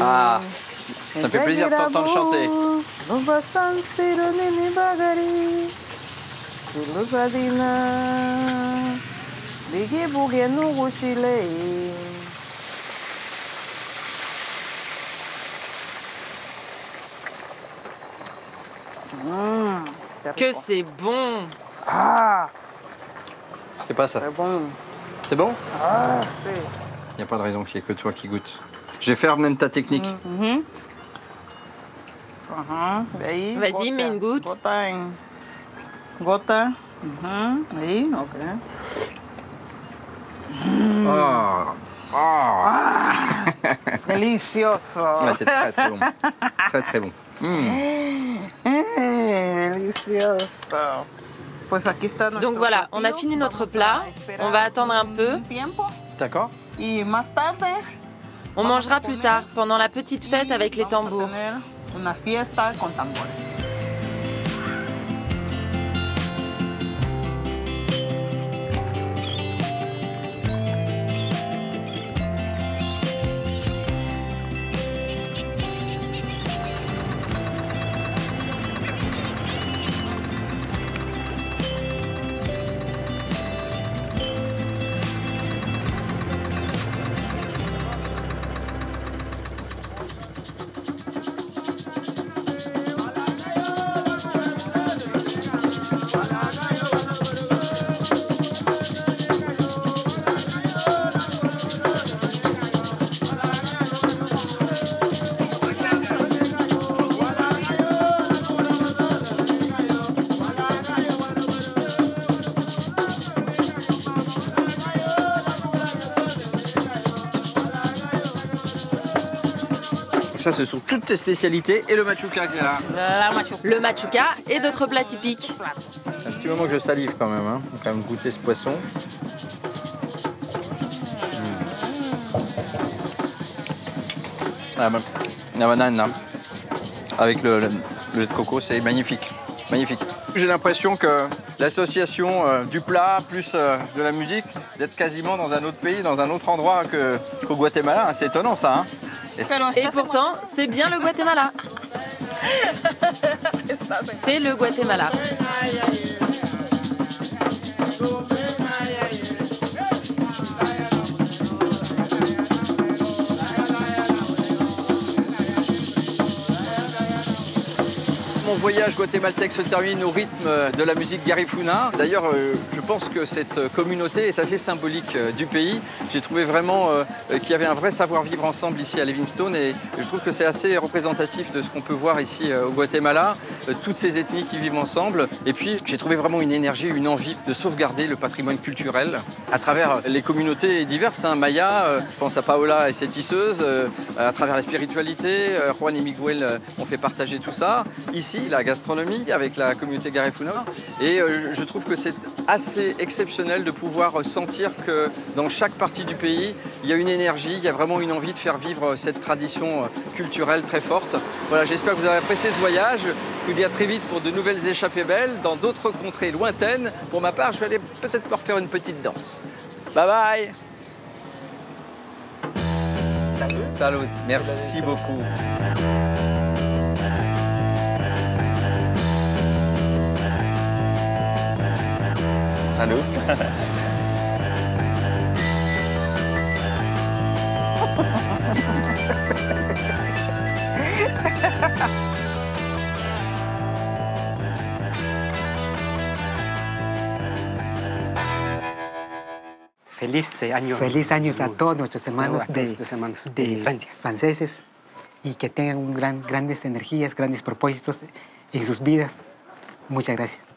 Ah, ça me fait plaisir de t'entendre chanter. Que c'est bon! Ah! C'est pas ça. C'est bon. C'est bon? Ah, c'est. Il n'y a pas de raison qu'il n'y ait que toi qui goûte. Je vais faire même ta technique. Vas-y, mets une goutte. Gota. Ahí, ok. Delicioso. Ouais, c'est très très bon. Très très bon. Delicioso. Donc voilà, on a fini notre plat. On va attendre un peu. D'accord. On mangera plus tard, pendant la petite fête avec les tambours. Ça, ce sont toutes tes spécialités et le machuca qui est là. Le machuca et d'autres plats typiques. Un petit moment que je salive quand même. Hein. On va quand même goûter ce poisson. La banane là, avec le lait de coco, c'est magnifique. Magnifique. J'ai l'impression que l'association du plat plus de la musique, d'être quasiment dans un autre pays, dans un autre endroit qu'au Guatemala, hein. C'est étonnant ça. Hein. Et pourtant, c'est bien le Guatemala. C'est le Guatemala. mon voyage guatémaltèque se termine au rythme de la musique Garifuna. D'ailleurs, je pense que cette communauté est assez symbolique du pays. J'ai trouvé vraiment qu'il y avait un vrai savoir-vivre ensemble ici à Livingstone et je trouve que c'est assez représentatif de ce qu'on peut voir ici au Guatemala, toutes ces ethnies qui vivent ensemble. Et puis, j'ai trouvé vraiment une énergie, une envie de sauvegarder le patrimoine culturel à travers les communautés diverses. Maya, je pense à Paola et ses tisseuses, à travers la spiritualité, Juan et Miguel ont fait partager tout ça. Ici, la gastronomie avec la communauté Garifuna. Et je trouve que c'est assez exceptionnel de pouvoir sentir que dans chaque partie du pays, il y a une énergie, il y a vraiment une envie de faire vivre cette tradition culturelle très forte. Voilà, j'espère que vous avez apprécié ce voyage. Je vous dis à très vite pour de nouvelles échappées belles dans d'autres contrées lointaines. Pour ma part, je vais aller peut-être leur faire une petite danse. Bye bye! Salut, merci beaucoup. Salut. Feliz años a todos nuestros hermanos de franceses y que tengan grandes energías, grandes propósitos en sus vidas. Muchas gracias.